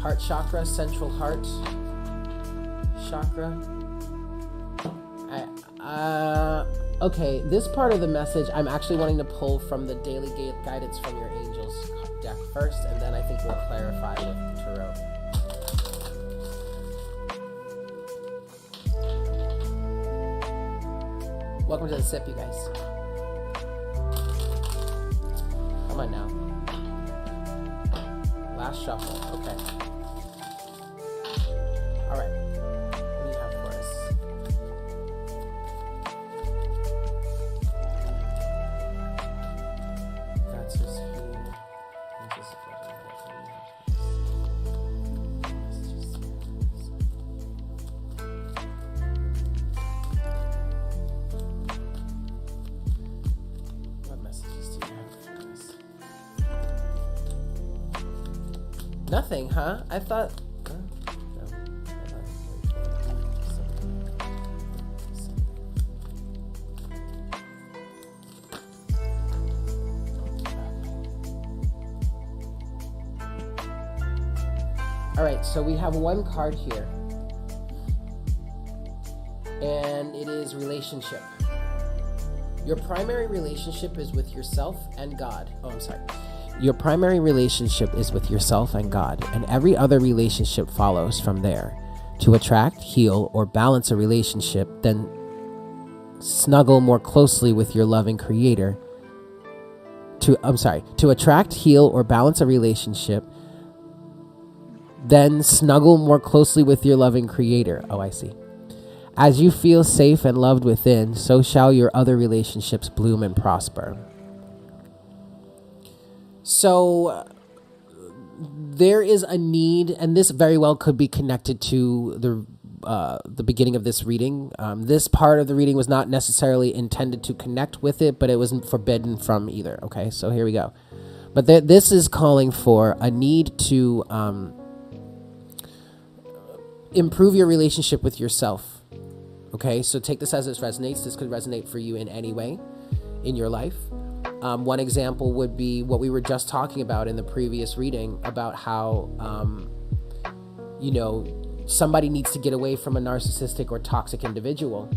Heart chakra, central heart chakra. Okay, this part of the message, I'm actually wanting to pull from the daily guidance from your angels deck first, and then I think we'll clarify with the tarot. Welcome to the sip, you guys. Come on now. Last shuffle. Okay. All right. What do you have for us? That's just here. What messages do you have for us? Nothing, huh? I thought. All right, so we have one card here, and it is relationship. Your primary relationship is with yourself and God. Oh, I'm sorry. Your primary relationship is with yourself and God, and every other relationship follows from there. To attract, heal, or balance a relationship, then snuggle more closely with your loving creator. To attract, heal, or balance a relationship, then snuggle more closely with your loving creator. Oh, I see. As you feel safe and loved within, so shall your other relationships bloom and prosper. So there is a need, and this very well could be connected to the beginning of this reading. This part of the reading was not necessarily intended to connect with it, but it wasn't forbidden from either. Okay, so here we go. But this is calling for a need to improve your relationship with yourself. Okay, so take this as it resonates. This could resonate for you in any way in your life. One example would be what we were just talking about in the previous reading about how, somebody needs to get away from a narcissistic or toxic individual.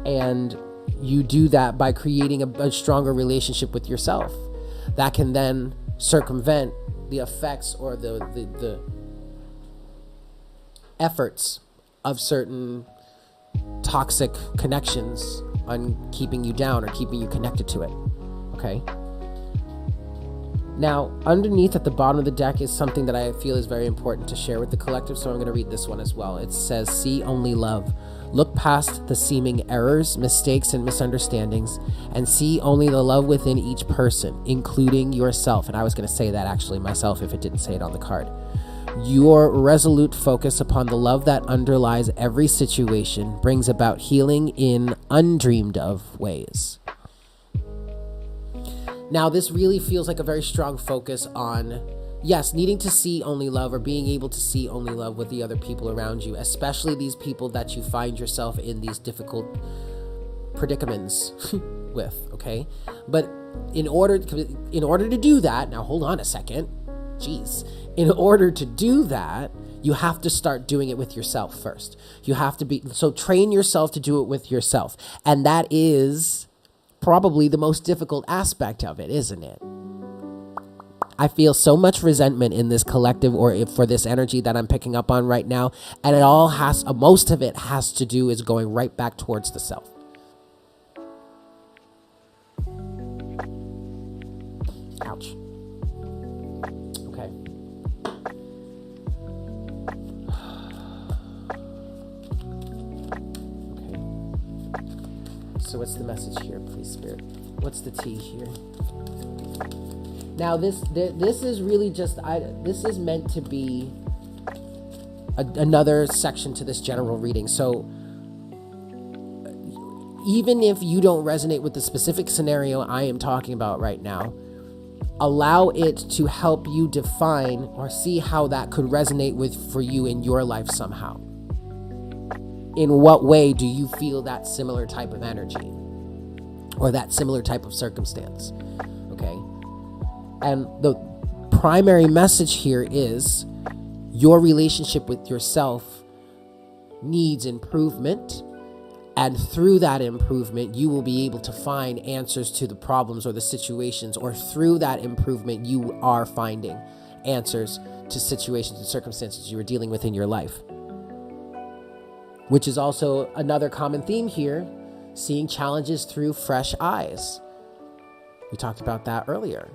And you do that by creating a stronger relationship with yourself. That can then circumvent the effects or the efforts of certain toxic connections on keeping you down or keeping you connected to it. Okay. Now, underneath at the bottom of the deck is something that I feel is very important to share with the collective, so I'm going to read this one as well. It says, "See only love. Look past the seeming errors, mistakes, and misunderstandings, and see only the love within each person, including yourself." And I was going to say that actually myself if it didn't say it on the card. Your resolute focus upon the love that underlies every situation brings about healing in undreamed of ways. Now, this really feels like a very strong focus on, yes, needing to see only love or being able to see only love with the other people around you, especially these people that you find yourself in these difficult predicaments with, okay? But in order to do that, now hold on a second, jeez. In order to do that, you have to start doing it with yourself first. You have to train yourself to do it with yourself. And that is probably the most difficult aspect of it, isn't it? I feel so much resentment in this collective or for this energy that I'm picking up on right now. And most of it has to do is going right back towards the self. Ouch. Okay. So what's the message here, please, Spirit? What's the tea here? Now this is really just this is meant to be another section to this general reading. So even if you don't resonate with the specific scenario I am talking about right now, allow it to help you define or see how that could resonate for you in your life somehow. In what way do you feel that similar type of energy or that similar type of circumstance? Okay. And the primary message here is your relationship with yourself needs improvement. And through that improvement, you will be able to find answers to the problems or the situations, or through that improvement, you are finding answers to situations and circumstances you are dealing with in your life. Which is also another common theme here, seeing challenges through fresh eyes. We talked about that earlier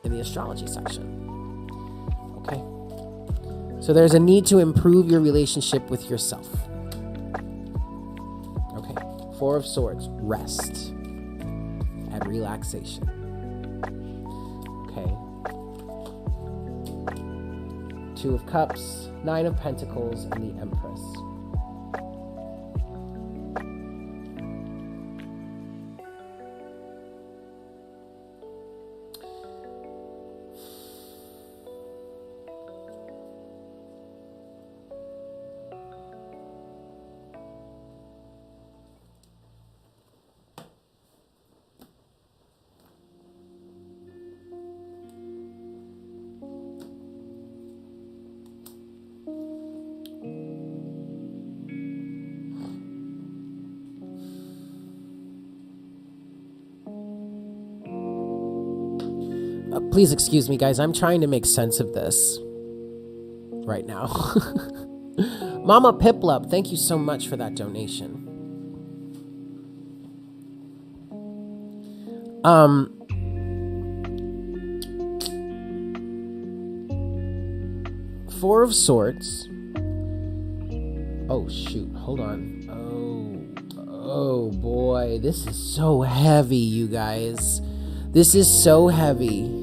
in the astrology section. Okay. So there's a need to improve your relationship with yourself. Four of Swords, rest and relaxation. Okay. Two of Cups, Nine of Pentacles, and the Empress. Please excuse me, guys. I'm trying to make sense of this right now. Mama Piplup, thank you so much for that donation. Four of Swords. Oh, shoot. Hold on. Oh, boy. This is so heavy, you guys. This is so heavy.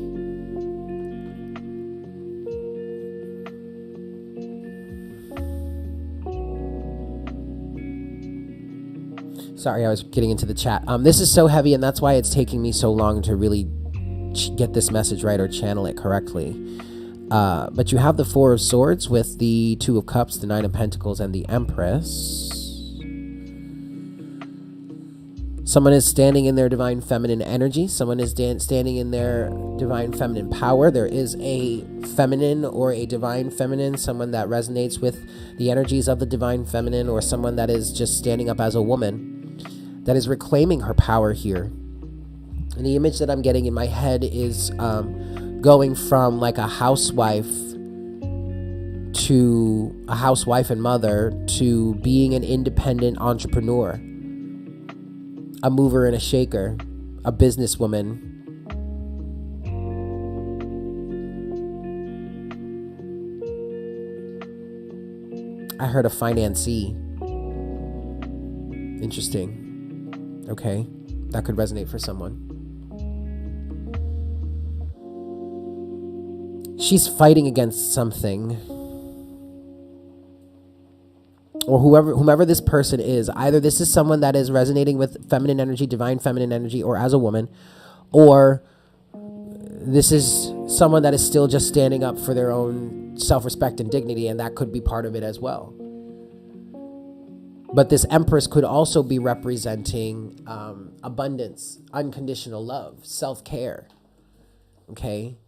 Sorry, I was getting into the chat. This is so heavy, and that's why it's taking me so long to really get this message right or channel it correctly. But you have the Four of Swords with the Two of Cups, the Nine of Pentacles, and the Empress. Someone is standing in their divine feminine energy. Someone is standing in their divine feminine power. There is a feminine or a divine feminine, someone that resonates with the energies of the divine feminine, or someone that is just standing up as a woman that is reclaiming her power here. And the image that I'm getting in my head is going from like a housewife and mother to being an independent entrepreneur, a mover and a shaker, a businesswoman. I heard a financier. Interesting. Okay, that could resonate for someone. She's fighting against something. Or whomever this person is, either this is someone that is resonating with feminine energy, divine feminine energy, or as a woman, or this is someone that is still just standing up for their own self-respect and dignity, and that could be part of it as well. But this Empress could also be representing abundance, unconditional love, self-care. Okay?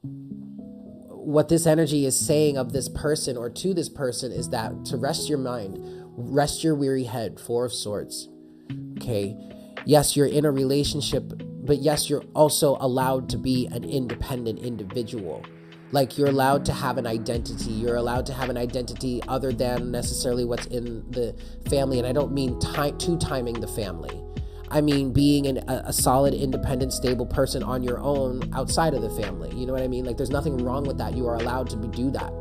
What this energy is saying of this person or to this person is that to rest your mind, rest your weary head, Four of Swords. Okay? Yes, you're in a relationship, but yes, you're also allowed to be an independent individual. Like, you're allowed to have an identity. You're allowed to have an identity other than necessarily what's in the family. And I don't mean two-timing the family. I mean being a solid, independent, stable person on your own outside of the family. You know what I mean? Like, there's nothing wrong with that. You are allowed to do that.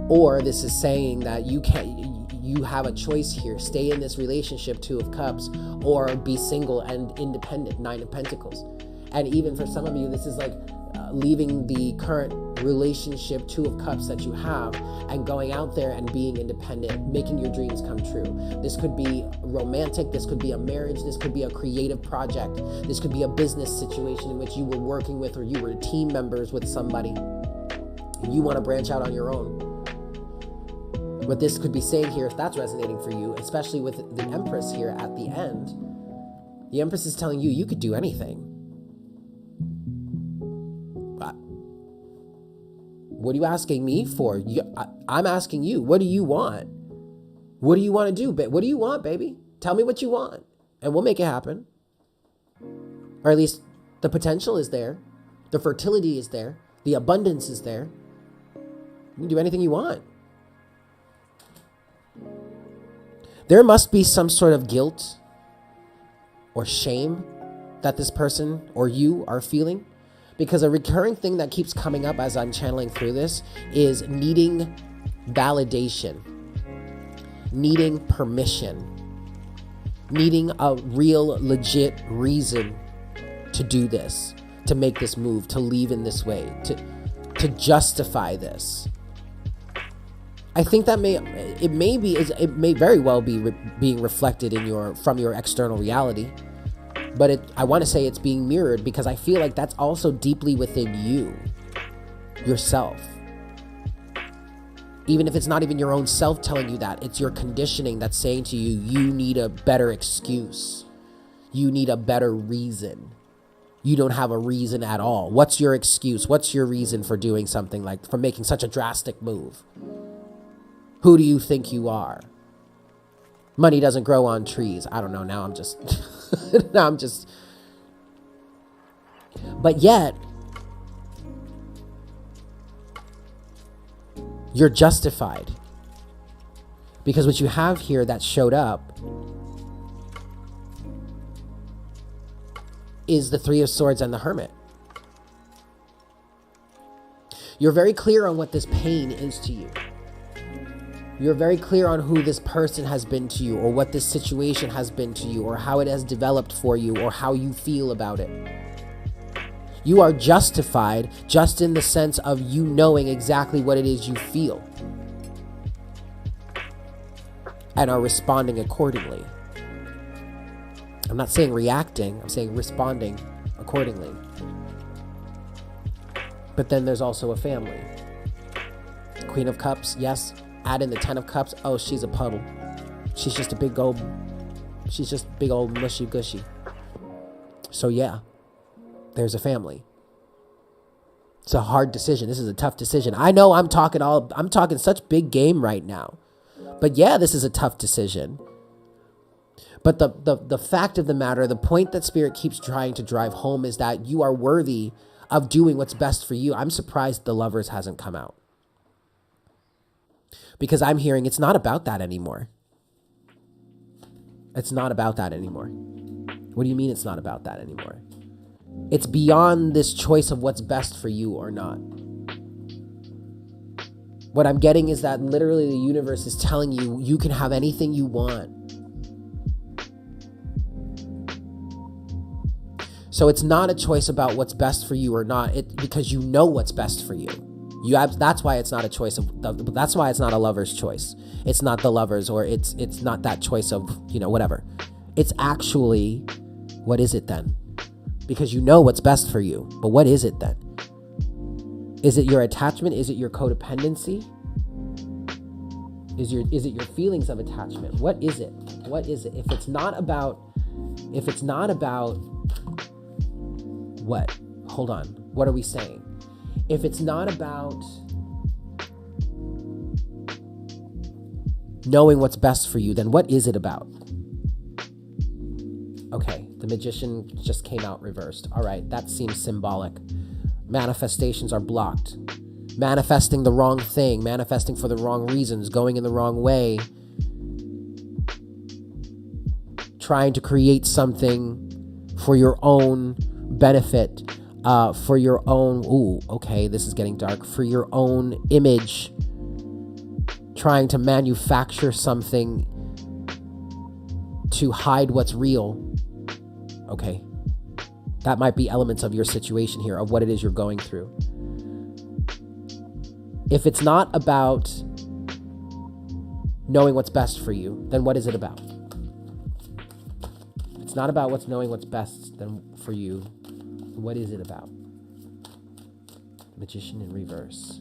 Or this is saying that you have a choice here. Stay in this relationship, Two of Cups, or be single and independent, Nine of Pentacles. And even for some of you, this is like leaving the current relationship, 2 of Cups that you have, and going out there and being independent, making your dreams come true. This could be romantic, this could be a marriage, this could be a creative project, this could be a business situation in which you were working with or you were team members with somebody and you want to branch out on your own. What this could be saying here, if that's resonating for you, especially with the Empress here at the end, the Empress is telling you, you could do anything. What are you asking me for? I'm asking you, what do you want? What do you want to do? What do you want, baby? Tell me what you want, and we'll make it happen. Or at least the potential is there. The fertility is there. The abundance is there. You can do anything you want. There must be some sort of guilt or shame that this person or you are feeling, because a recurring thing that keeps coming up as I'm channeling through this is needing validation, needing permission, needing a real legit reason to do this, to make this move, to leave in this way, to justify this. I think that it may very well be being reflected from your external reality, but I want to say it's being mirrored, because I feel like that's also deeply within you, yourself. Even if it's not even your own self telling you that, it's your conditioning that's saying to you, you need a better excuse. You need a better reason. You don't have a reason at all. What's your excuse? What's your reason for doing something for making such a drastic move? Who do you think you are? Money doesn't grow on trees. I don't know. Now I'm just, but yet, you're justified. Because what you have here that showed up is the Three of Swords and the Hermit. You're very clear on what this pain is to you. You're very clear on who this person has been to you, or what this situation has been to you, or how it has developed for you, or how you feel about it. You are justified just in the sense of you knowing exactly what it is you feel and are responding accordingly. I'm not saying reacting, I'm saying responding accordingly. But then there's also a family. Queen of Cups, yes. Add in the 10 of Cups. Oh, she's a puddle. She's just big old mushy gushy. So yeah, there's a family. It's a hard decision. This is a tough decision. I know I'm talking such big game right now. But yeah, this is a tough decision. But the fact of the matter, the point that Spirit keeps trying to drive home is that you are worthy of doing what's best for you. I'm surprised the Lovers hasn't come out. Because I'm hearing it's not about that anymore. It's not about that anymore. What do you mean it's not about that anymore? It's beyond this choice of what's best for you or not. What I'm getting is that literally the universe is telling you, you can have anything you want. So it's not a choice about what's best for you or not, because you know what's best for you. That's why it's not a choice that's why it's not a lover's choice. It's not the lovers, or it's not that choice of, whatever. It's actually, what is it then? Because you know what's best for you. But what is it then? Is it your attachment? Is it your codependency? Is it your feelings of attachment? What is it? What is it? If it's not about what? Hold on. What are we saying? If it's not about knowing what's best for you, then what is it about? Okay, the Magician just came out reversed. All right, that seems symbolic. Manifestations are blocked. Manifesting the wrong thing, manifesting for the wrong reasons, going in the wrong way, trying to create something for your own benefit, for your own, this is getting dark, for your own image, trying to manufacture something to hide what's real. Okay, that might be elements of your situation here, of what it is you're going through. If it's not about knowing what's best for you, then what is it about? If it's not about knowing what's best for you, what is it about? Magician in reverse.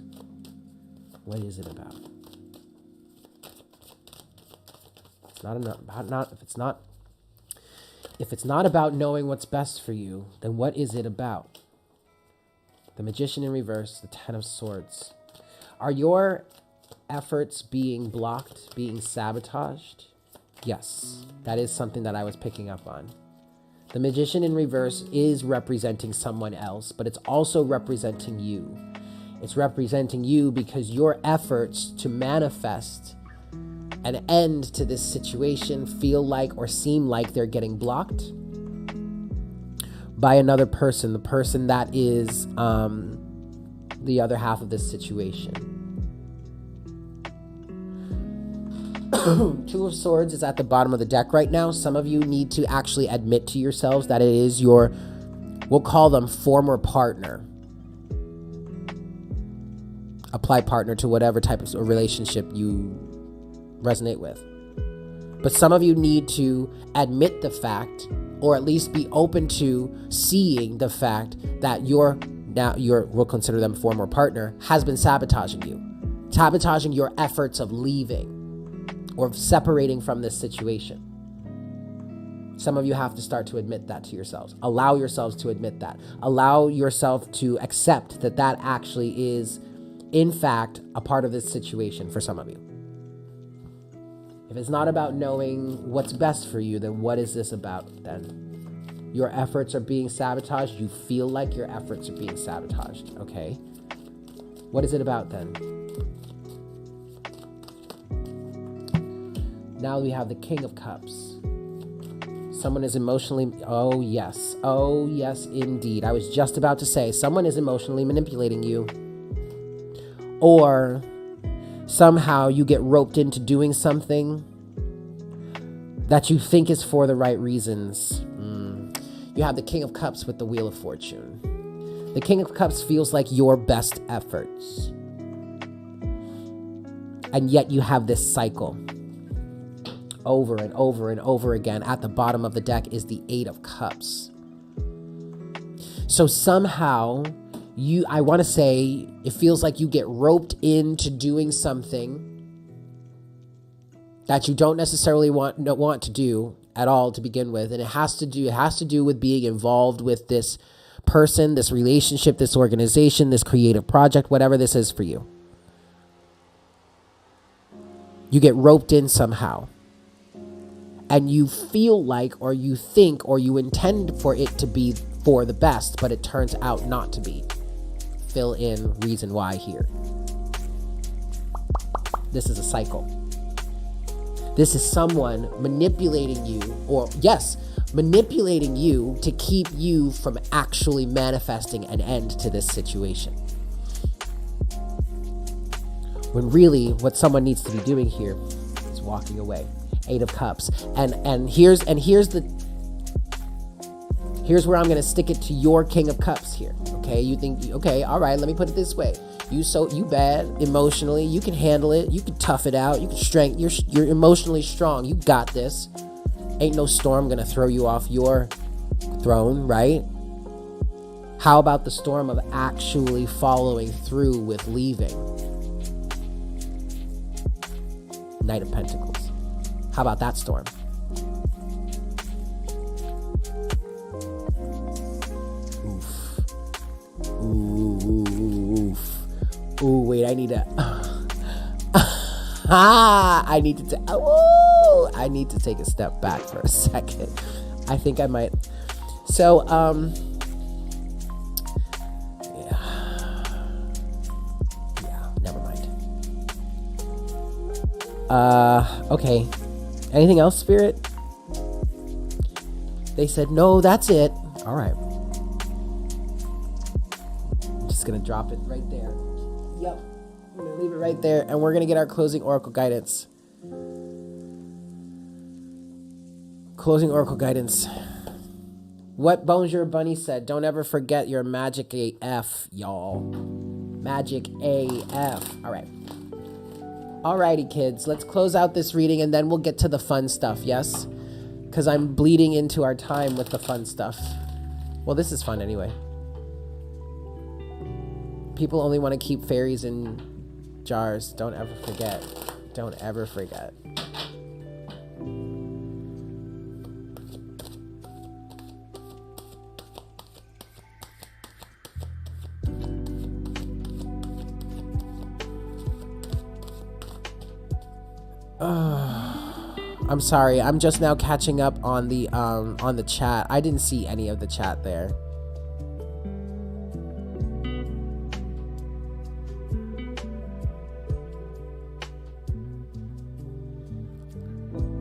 What is it about? If it's not about knowing what's best for you, then what is it about? The Magician in reverse, the Ten of Swords. Are your efforts being blocked, being sabotaged? Yes, that is something that I was picking up on. The Magician in reverse is representing someone else, but it's also representing you. It's representing you because your efforts to manifest an end to this situation feel like or seem like they're getting blocked by another person, the person that is the other half of this situation. Two of Swords is at the bottom of the deck right now. Some of you need to actually admit to yourselves that it is your, we'll call them former partner. Apply partner to whatever type of relationship you resonate with. But some of you need to admit the fact, or at least be open to seeing the fact that we'll consider them former partner, has been sabotaging your efforts of leaving or separating from this situation. Some of you have to start to admit that to yourselves. Allow yourselves to admit that. Allow yourself to accept that that actually is, in fact, a part of this situation for some of you. If it's not about knowing what's best for you, then what is this about then? Your efforts are being sabotaged. You feel like your efforts are being sabotaged, okay? What is it about then? Now we have the King of Cups. Someone is emotionally, oh yes indeed. I was just about to say, someone is emotionally manipulating you. Or somehow you get roped into doing something that you think is for the right reasons. You have the King of Cups with the Wheel of Fortune. The King of Cups feels like your best efforts. And yet you have this cycle over and over and over again. At the bottom of the deck is the Eight of Cups. So somehow I want to say it feels like you get roped into doing something that you don't necessarily want to do at all to begin with. And it has to do with being involved with this person, this relationship, this organization, this creative project, whatever this is for you. You get roped in somehow. And you feel like, or you think, or you intend for it to be for the best, but it turns out not to be. Fill in reason why here. This is a cycle. This is someone manipulating you, manipulating you to keep you from actually manifesting an end to this situation. When really what someone needs to be doing here is walking away. Eight of Cups. And here's where I'm going to stick it to your King of Cups here. Okay, you think, okay, all right, let me put it this way. You bad emotionally, you can handle it, you can tough it out, you can you're emotionally strong, you got this. Ain't no storm going to throw you off your throne, right? How about the storm of actually following through with leaving? Knight of Pentacles. How about that storm? Ooh, wait, I need to I need to take a step back for a second. I think I might. So, never mind. Okay. Anything else, Spirit? They said, no, that's it. All right. I'm just going to drop it right there. Yep. I'm going to leave it right there. And we're going to get our closing oracle guidance. Closing oracle guidance. What Bonjour Bunny said, don't ever forget your magic AF, y'all. Magic AF. All right. Alrighty, kids. Let's close out this reading and then we'll get to the fun stuff, yes? Because I'm bleeding into our time with the fun stuff. Well, this is fun anyway. People only want to keep fairies in jars. Don't ever forget. Don't ever forget. I'm sorry. I'm just now catching up on the chat. I didn't see any of the chat there.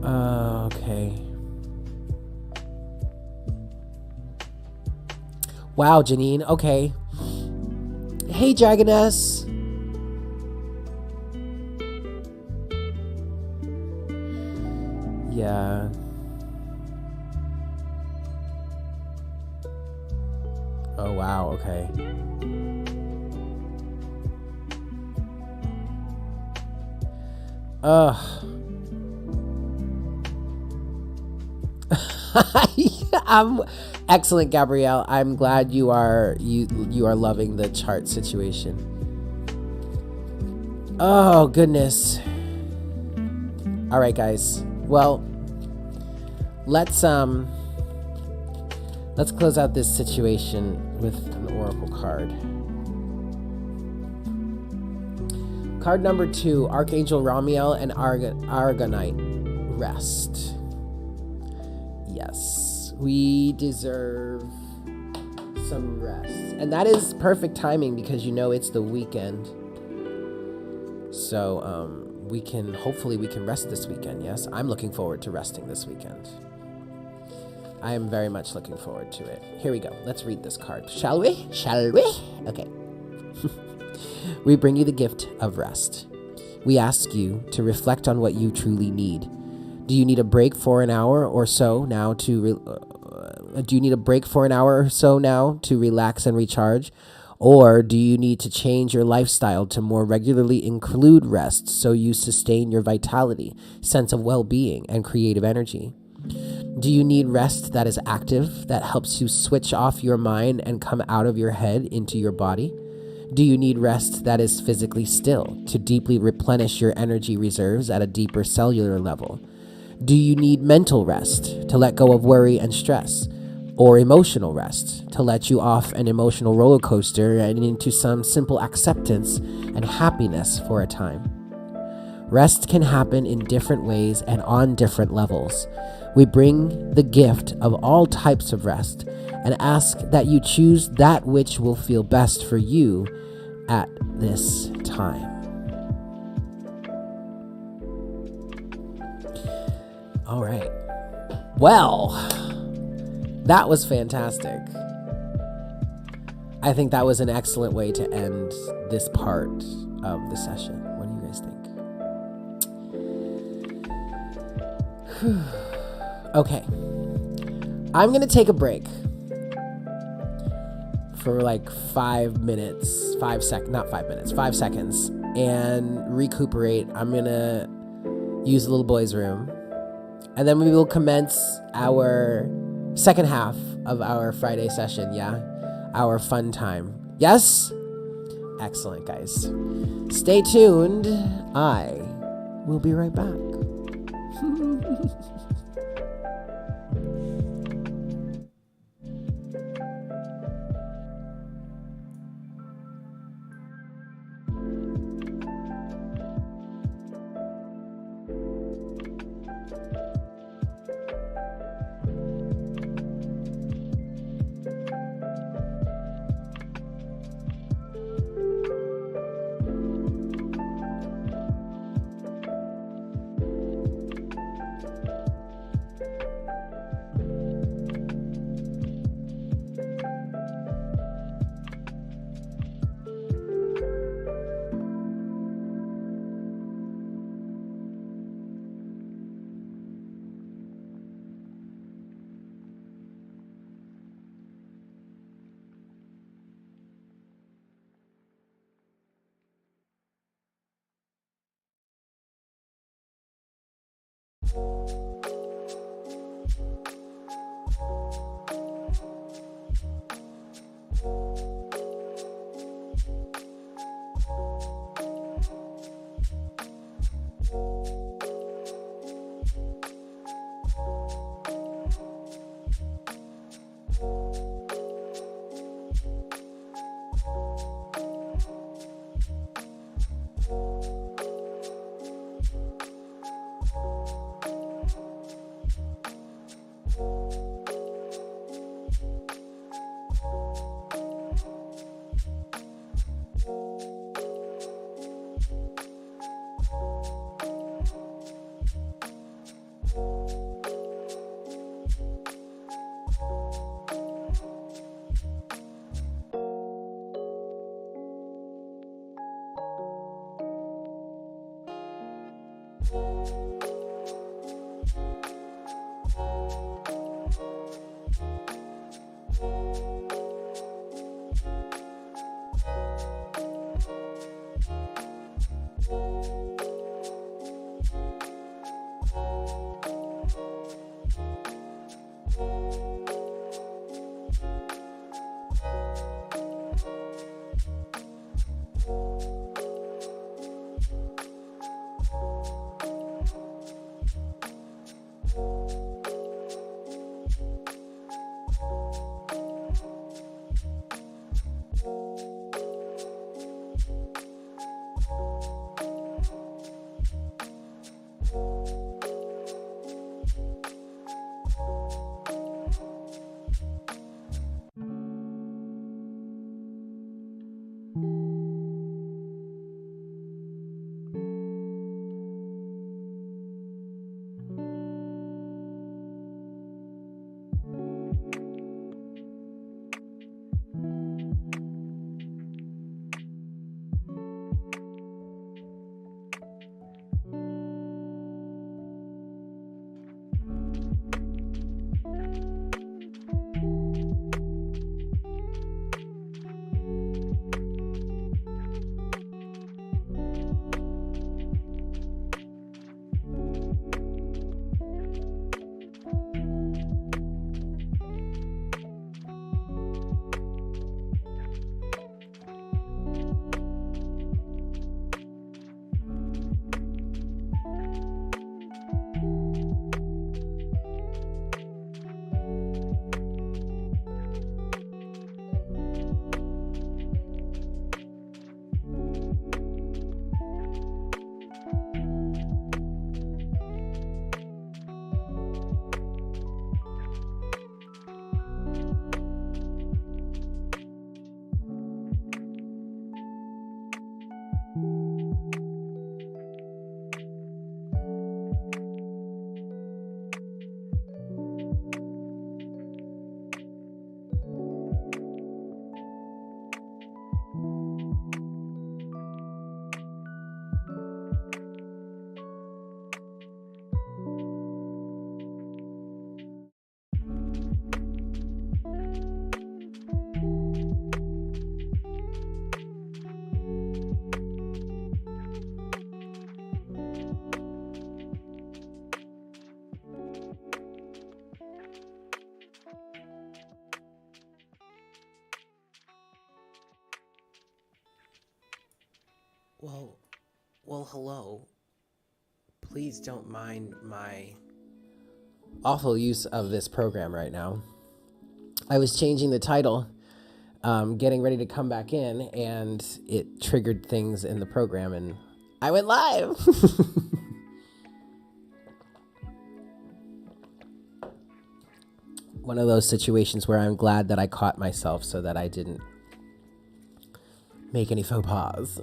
Okay. Wow, Janine. Okay. Hey, Dragoness. Yeah. Oh, wow. Okay. I'm excellent, Gabrielle. I'm glad you are loving the chart situation. Oh, goodness. All right, guys. Well, let's close out this situation with an oracle card. Card number 2, Archangel Ramiel and Aragonite. Rest. Yes, we deserve some rest. And that is perfect timing because you know it's the weekend. So, hopefully we can rest this weekend, yes? I'm looking forward to resting this weekend. I am very much looking forward to it. Here we go. Let's read this card. Shall we? Shall we? Okay. We bring you the gift of rest. We ask you to reflect on what you truly need. Do you need a break for an hour or so now to relax and recharge? Or do you need to change your lifestyle to more regularly include rest so you sustain your vitality, sense of well-being, and creative energy? Do you need rest that is active, that helps you switch off your mind and come out of your head into your body? Do you need rest that is physically still, to deeply replenish your energy reserves at a deeper cellular level? Do you need mental rest, to let go of worry and stress? Or emotional rest, to let you off an emotional roller coaster and into some simple acceptance and happiness for a time? Rest can happen in different ways and on different levels. We bring the gift of all types of rest and ask that you choose that which will feel best for you at this time. All right. Well, that was fantastic. I think that was an excellent way to end this part of the session. What do you guys think? Okay. I'm going to take a break for like 5 seconds and recuperate. I'm going to use the little boy's room. And then we will commence our second half of our Friday session, yeah? Our fun time. Yes? Excellent, guys. Stay tuned. I will be right back. Well, hello. Please don't mind my awful use of this program right now. I was changing the title, getting ready to come back in, and it triggered things in the program, and I went live. One of those situations where I'm glad that I caught myself so that I didn't make any faux pas.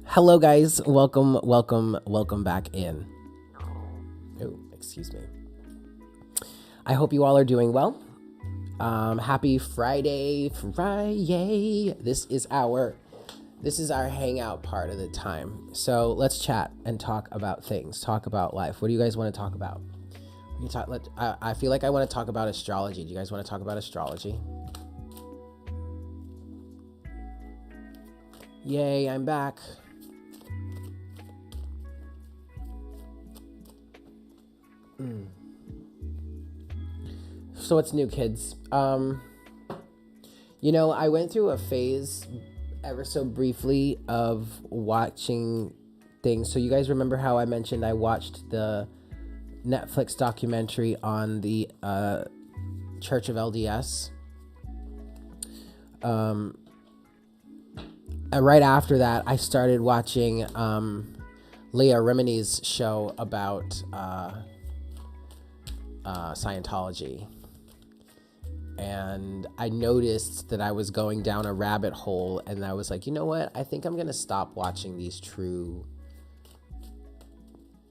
Hello, guys. Welcome back in. Oh, excuse me. I hope you all are doing well. Happy Friday, Fri-Yay. This is our hangout part of the time. So let's chat and talk about things, talk about life. What do you guys want to talk about? I feel like I want to talk about astrology. Do you guys want to talk about astrology? Yay, I'm back. So what's new, kids? You know, I went through a phase ever so briefly of watching things. So you guys remember how I mentioned I watched the Netflix documentary on the Church of LDS? And right after that, I started watching Leah Remini's show about Scientology. And I noticed that I was going down a rabbit hole, and I was like, you know what? I think I'm going to stop watching these true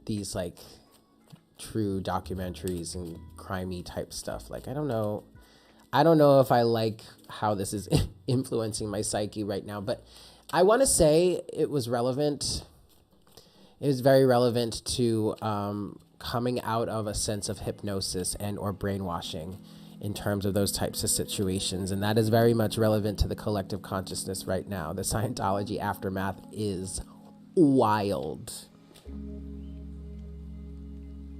documentaries and crimey type stuff. Like, I don't know if I like how this is influencing my psyche right now, but I want to say it was relevant. It was very relevant to coming out of a sense of hypnosis and or brainwashing in terms of those types of situations. And that is very much relevant to the collective consciousness right now. The Scientology aftermath is wild.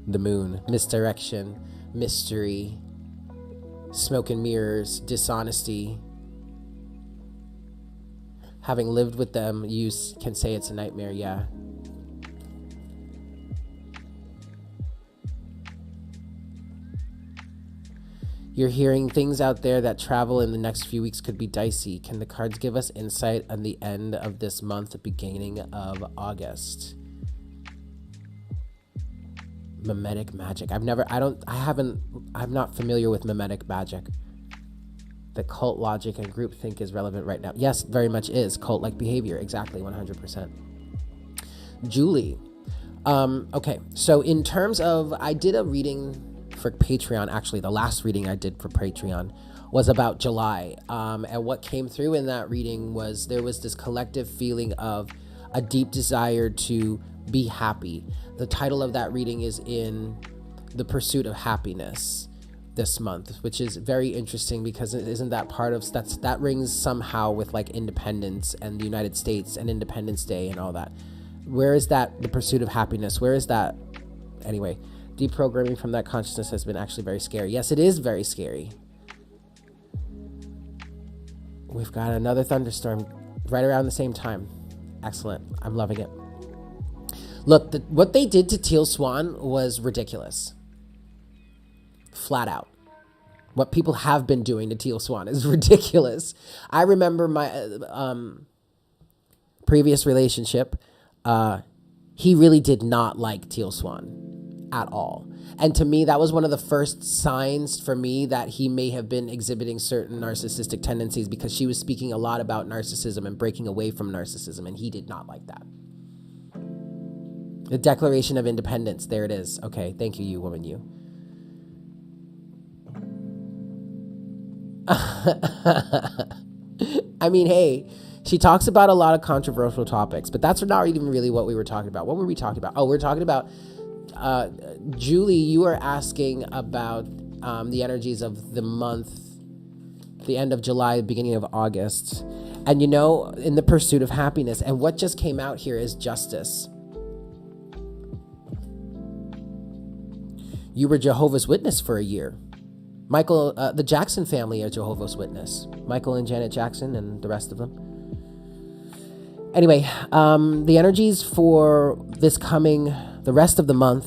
The moon, misdirection, mystery, smoke and mirrors, dishonesty. Having lived with them, you can say it's a nightmare, yeah. You're hearing things out there that travel in the next few weeks could be dicey. Can the cards give us insight on the end of this month, the beginning of August? Mimetic magic. I'm not familiar with mimetic magic. The cult logic and groupthink is relevant right now. Yes, very much is. Cult-like behavior. Exactly, 100%. Julie. Okay, so in terms of, I did a reading for Patreon. Actually, the last reading I did for Patreon was about July. And what came through in that reading was there was this collective feeling of a deep desire to be happy. The title of that reading is In the Pursuit of Happiness this month, which is very interesting because isn't that part of that rings somehow with like independence and the United States and Independence Day and all that. Where is that, the pursuit of happiness? Where is that? Anyway, deprogramming from that consciousness has been actually very scary. Yes, it is very scary. We've got another thunderstorm right around the same time. Excellent. I'm loving it. Look, what they did to Teal Swan was ridiculous. Flat out. What people have been doing to Teal Swan is ridiculous. I remember my previous relationship. He really did not like Teal Swan at all. And to me, that was one of the first signs for me that he may have been exhibiting certain narcissistic tendencies, because she was speaking a lot about narcissism and breaking away from narcissism, and he did not like that. The Declaration of Independence. There it is. Okay, thank you, you woman, you. I mean, hey, she talks about a lot of controversial topics, but that's not even really what we were talking about. What were we talking about? Oh, we're talking about, Julie, you were asking about the energies of the month, the end of July, beginning of August. And you know, in the pursuit of happiness. And what just came out here is justice. You were Jehovah's Witness for a year. Michael, the Jackson family are Jehovah's Witness. Michael and Janet Jackson and the rest of them. Anyway, the energies for the rest of the month,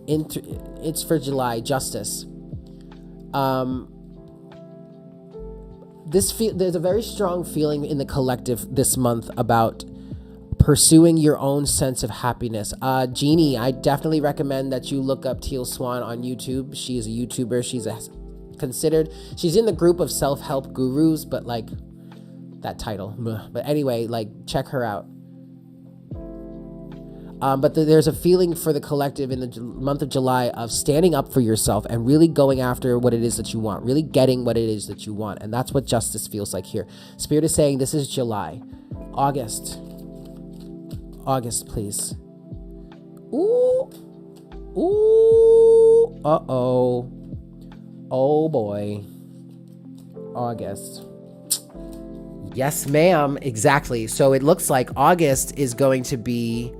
it's for July, justice. There's a very strong feeling in the collective this month about pursuing your own sense of happiness. Jeannie, I definitely recommend that you look up Teal Swan on YouTube. She is a YouTuber. She's in the group of self-help gurus, but like that title. But anyway, like check her out. But there's a feeling for the collective in the month of July of standing up for yourself and really going after what it is that you want, really getting what it is that you want. And that's what justice feels like here. Spirit is saying this is July. August, please. Ooh. Uh-oh. Oh, boy. August. Yes, ma'am. Exactly. So it looks like August is going to be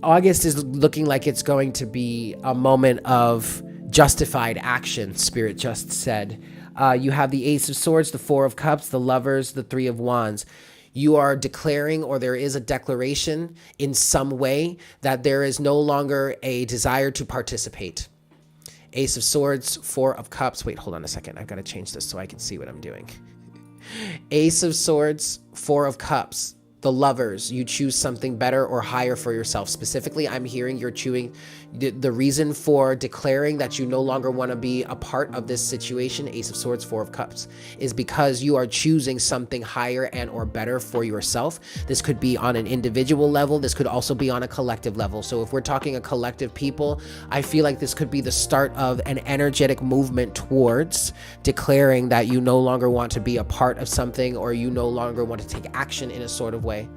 August is looking like it's going to be a moment of justified action, Spirit just said. You have the Ace of Swords, the Four of Cups, the Lovers, the Three of Wands. You are declaring, or there is a declaration in some way, that there is no longer a desire to participate. Ace of Swords, Four of Cups. Wait, hold on a second. I've got to change this so I can see what I'm doing. Ace of Swords, Four of Cups. The Lovers, you choose something better or higher for yourself. Specifically, I'm hearing you're choosing the reason for declaring that you no longer want to be a part of this situation, Ace of Swords, Four of Cups, is because you are choosing something higher and or better for yourself. This could be on an individual level. This could also be on a collective level. So if we're talking a collective people, I feel like this could be the start of an energetic movement towards declaring that you no longer want to be a part of something, or you no longer want to take action in a sort of way,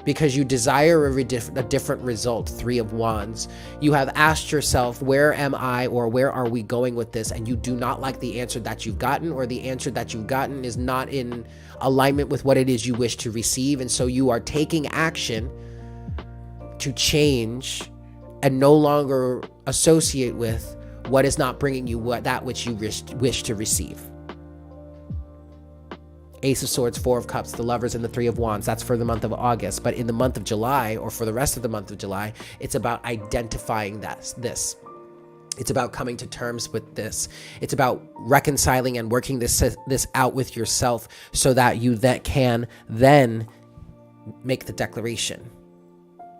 because you desire a different result. Three of Wands. You have asked yourself, where am I, or where are we going with this? And you do not like the answer that you've gotten, or the answer that you've gotten is not in alignment with what it is you wish to receive. And so you are taking action to change and no longer associate with what is not bringing you that which you wish to receive. Ace of Swords, Four of Cups, the Lovers, and the Three of Wands. That's for the month of August. But in the month of July, or for the rest of the month of July, it's about identifying this. It's about coming to terms with this. It's about reconciling and working this out with yourself so that you can then make the declaration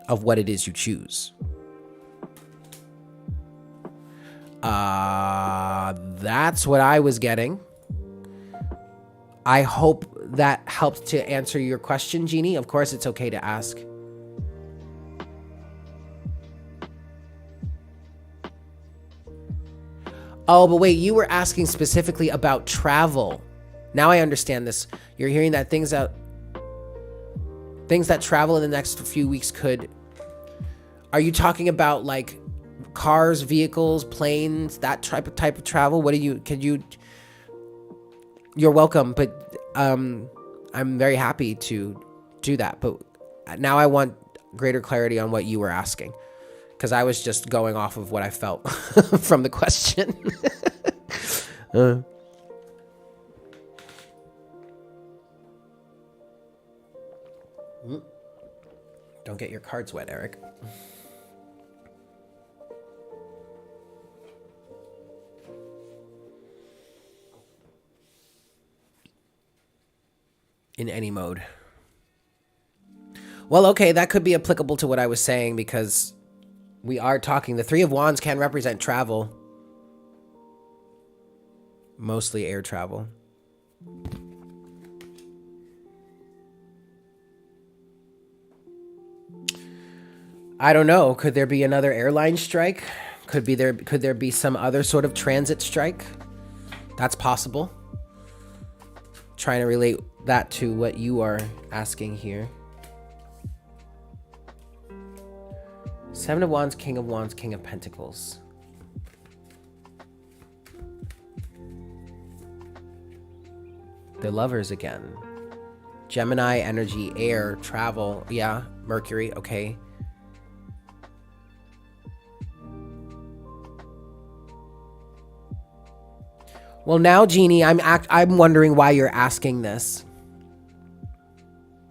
of what it is you choose. That's what I was getting. I hope that helped to answer your question, Jeannie. Of course, it's okay to ask. Oh, but wait, you were asking specifically about travel. Now I understand this. You're hearing that things that travel in the next few weeks could... Are you talking about like cars, vehicles, planes, that type of travel? You're welcome, but I'm very happy to do that. But now I want greater clarity on what you were asking, because I was just going off of what I felt from the question. Don't get your cards wet, Eric. In any mode. Well, okay, that could be applicable to what I was saying, because we are talking. The Three of Wands can represent travel. Mostly air travel. I don't know. Could there be another airline strike? Could there be some other sort of transit strike? That's possible. Trying to relate that to what you are asking here. Seven of Wands, King of Pentacles. The Lovers again. Gemini energy, air, travel. Yeah, Mercury, okay. Well, now, Jeannie, I'm wondering why you're asking this.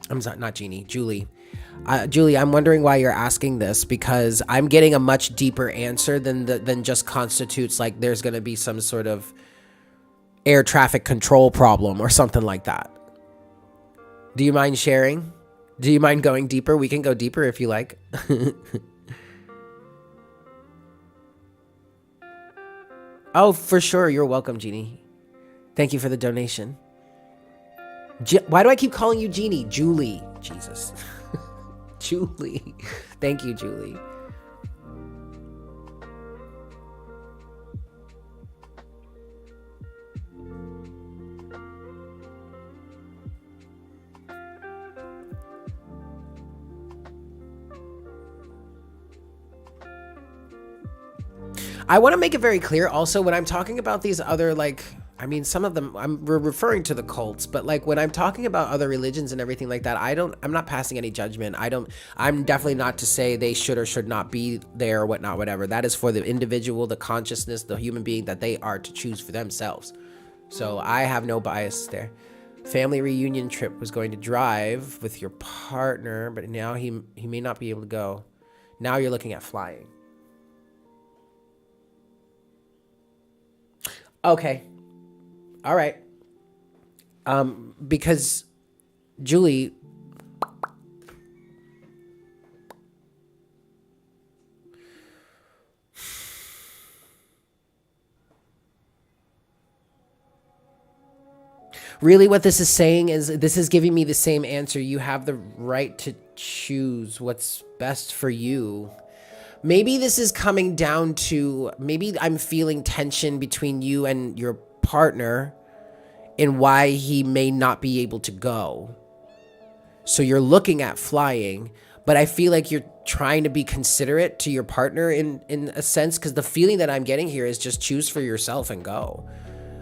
I'm sorry, not Jeannie, Julie. Julie, I'm wondering why you're asking this, because I'm getting a much deeper answer than just constitutes like there's going to be some sort of air traffic control problem or something like that. Do you mind sharing? Do you mind going deeper? We can go deeper if you like. Oh, for sure. You're welcome, Jeannie. Thank you for the donation. Why do I keep calling you Jeannie? Julie. Jesus. Julie. Thank you, Julie. I want to make it very clear also when I'm talking about these other like I mean, some of them, we're referring to the cults, but like when I'm talking about other religions and everything like that, I'm not passing any judgment. I'm definitely not to say they should or should not be there or whatnot, whatever. That is for the individual, the consciousness, the human being that they are to choose for themselves. So I have no bias there. Family reunion trip was going to drive with your partner, but now he may not be able to go. Now you're looking at flying. Okay. All right. Because Julie, really what this is saying is this is giving me the same answer. You have the right to choose what's best for you. Maybe this is coming down to, maybe I'm feeling tension between you and your partner in why he may not be able to go. So you're looking at flying, but I feel like you're trying to be considerate to your partner in a sense, because the feeling that I'm getting here is just choose for yourself and go.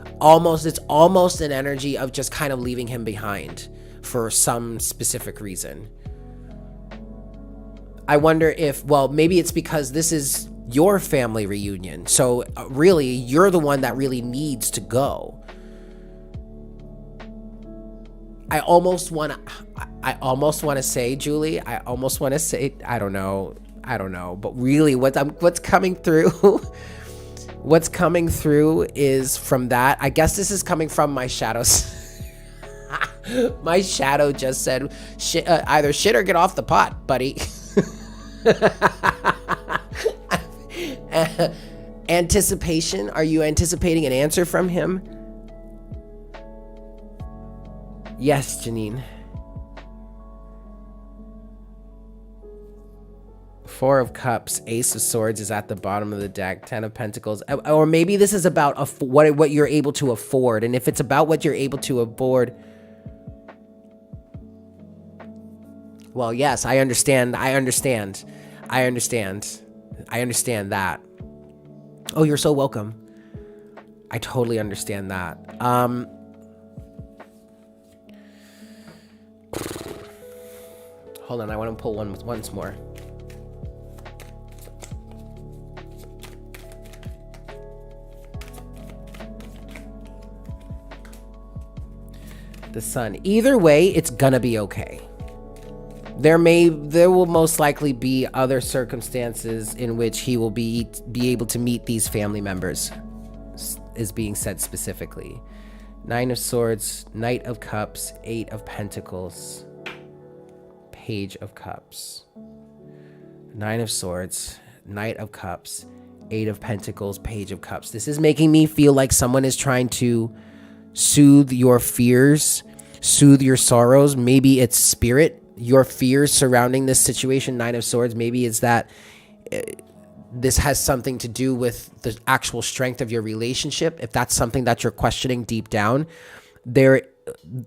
It's almost an energy of just kind of leaving him behind for some specific reason. I wonder if, well, maybe it's because this is your family reunion. So really, you're the one that really needs to go. I almost want to say, Julie, I don't know. But really what's coming through, what's coming through is from that. I guess this is coming from my shadows. My shadow just said, either shit or get off the pot, buddy. Anticipation. Are you anticipating an answer from him? Yes, Janine. 4 of Cups, Ace of Swords is at the bottom of the deck, 10 of Pentacles. Or maybe this is about what you're able to afford. And if it's about what you're able to afford, well, yes, I understand that. Oh, you're so welcome. I totally understand that. Hold on, I want to pull one once more. The Sun. Either way, it's gonna be okay. There will most likely be other circumstances in which he will be able to meet these family members, is being said specifically. 9 of Swords, Knight of Cups, 8 of Pentacles, Page of Cups. 9 of Swords, Knight of Cups, 8 of Pentacles, Page of Cups. This is making me feel like someone is trying to soothe your fears, soothe your sorrows. Maybe it's spirit, your fears surrounding this situation. 9 of Swords, maybe it's that this has something to do with the actual strength of your relationship. If that's something that you're questioning deep down, there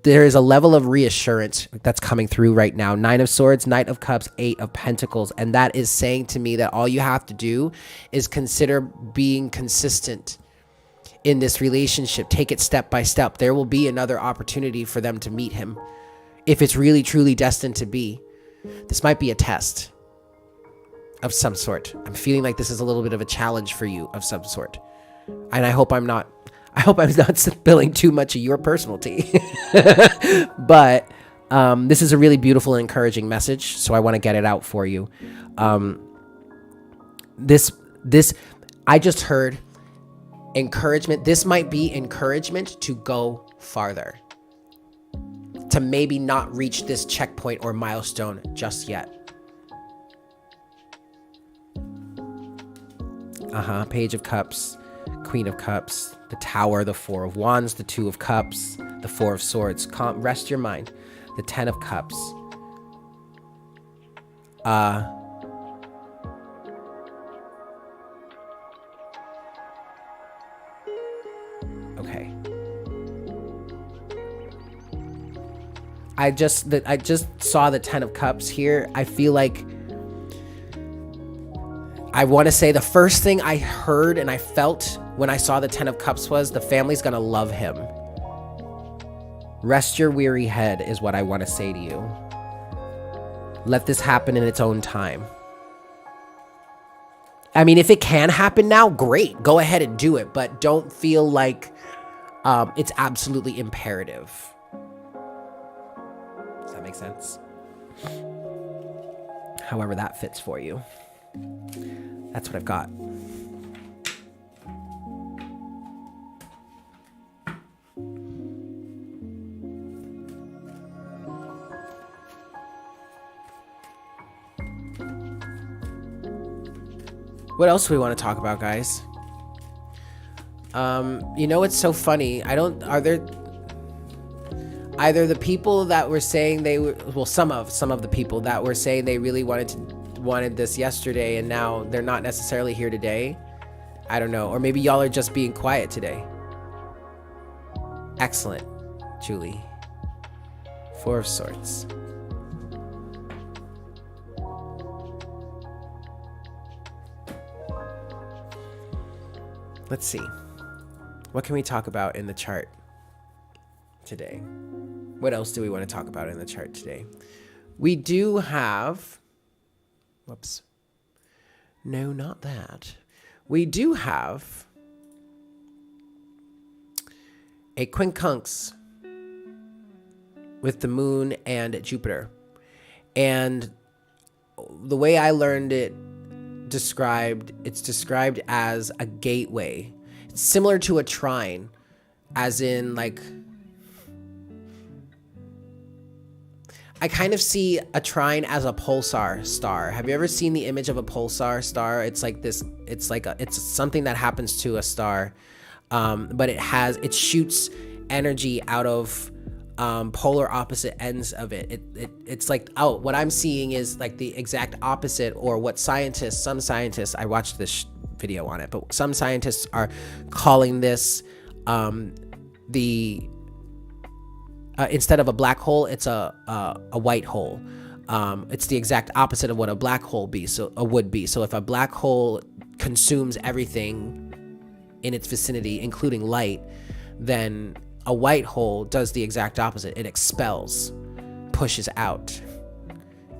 is a level of reassurance that's coming through right now. 9 of Swords, Knight of Cups, 8 of Pentacles. And that is saying to me that all you have to do is consider being consistent in this relationship. Take it step by step. There will be another opportunity for them to meet him. If it's really, truly destined to be, this might be a test of some sort. I'm feeling like this is a little bit of a challenge for you of some sort. And I hope I'm not spilling too much of your personal tea. But this is a really beautiful and encouraging message, so I want to get it out for you. I just heard encouragement. This might be encouragement to go farther, to maybe not reach this checkpoint or milestone just yet. Page of Cups, Queen of Cups, the Tower, the 4 of Wands, the 2 of Cups, the 4 of Swords. Rest your mind. The 10 of Cups. Okay. I just saw the 10 of Cups here. I feel like I want to say the first thing I heard and I felt when I saw the 10 of Cups was the family's going to love him. Rest your weary head is what I want to say to you. Let this happen in its own time. I mean, if it can happen now, great. Go ahead and do it. But don't feel like it's absolutely imperative. Does that make sense? However that fits for you. That's what I've got. What else do we want to talk about, guys? You know, it's so funny. Are there either the people that were saying they were, well, some of the people that were saying they really wanted this yesterday and now they're not necessarily here today. I don't know. Or maybe y'all are just being quiet today. Excellent, Julie. 4 of Swords. Let's see. What can we talk about in the chart today? What else do we want to talk about in the chart today? We do have... Whoops. No, not that. We do have a quincunx with the moon and Jupiter. And the way I learned it it's described as a gateway. It's similar to a trine, as in like, I kind of see a trine as a pulsar star. Have you ever seen the image of a pulsar star? It's like this, it's something that happens to a star, but it shoots energy out of polar opposite ends of it. It's like, what I'm seeing is like the exact opposite, or what some scientists, I watched this video on it, but some scientists are calling this instead of a black hole, it's a white hole. It's the exact opposite of what a black hole would be. So if a black hole consumes everything in its vicinity, including light, then a white hole does the exact opposite. It expels, pushes out,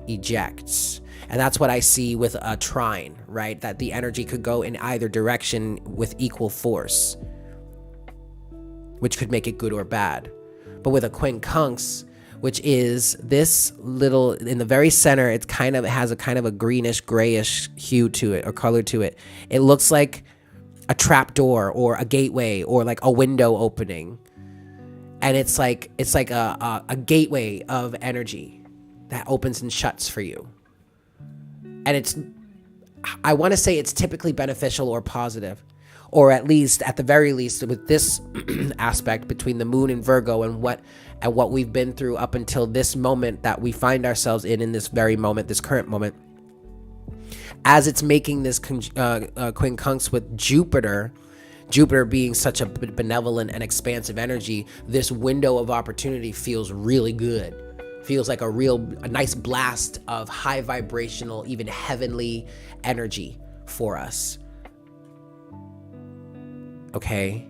ejects. And that's what I see with a trine, right? That the energy could go in either direction with equal force, which could make it good or bad. But with a quincunx, which is this little, in the very center, it has a kind of a greenish, grayish hue to it, or color to it. It looks like a trap door or a gateway or like a window opening. And it's like a gateway of energy that opens and shuts for you. And I want to say it's typically beneficial or positive, or at the very least with this aspect between the moon and Virgo and what we've been through up until this moment that we find ourselves in this very moment, this current moment, as it's making this quincunx with Jupiter being such a benevolent and expansive energy, this window of opportunity feels really good. Feels like a nice blast of high vibrational, even heavenly energy for us. Okay?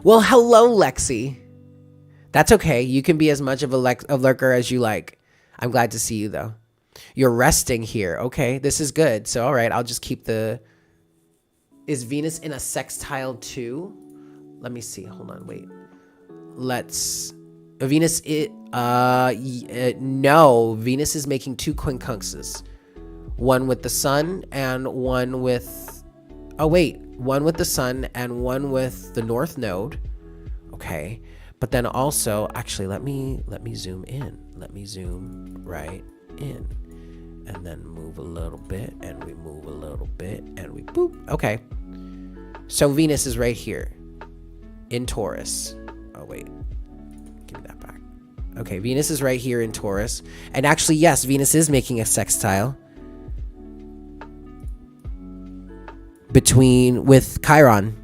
Well, hello, Lexi. That's okay. You can be as much of a lurker as you like. I'm glad to see you, though. You're resting here. Okay, this is good. So, all right, I'll just keep Is Venus in a sextile too? Let me see. Hold on, wait. No. Venus is making 2 quincunxes. One with the sun and one with... one with the sun and one with the north node. Okay. But then also, actually, let me zoom in. Let me zoom right in. And then move a little bit, and we move a little bit, and we boop. Okay. So Venus is right here in Taurus. Oh, wait. Give me that back. Okay, Venus is right here in Taurus. And actually, yes, Venus is making a sextile with Chiron.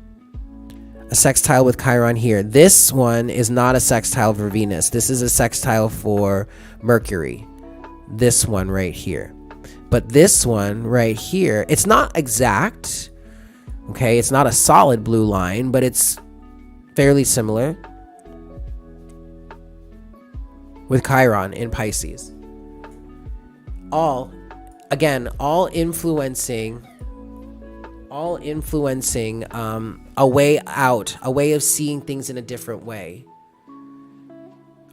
A sextile with Chiron here. This one is not a sextile for Venus. This is a sextile for Mercury. This one right here. But this one right here, it's not exact. Okay, it's not a solid blue line, but it's fairly similar with Chiron in Pisces. All influencing a way out, a way of seeing things in a different way,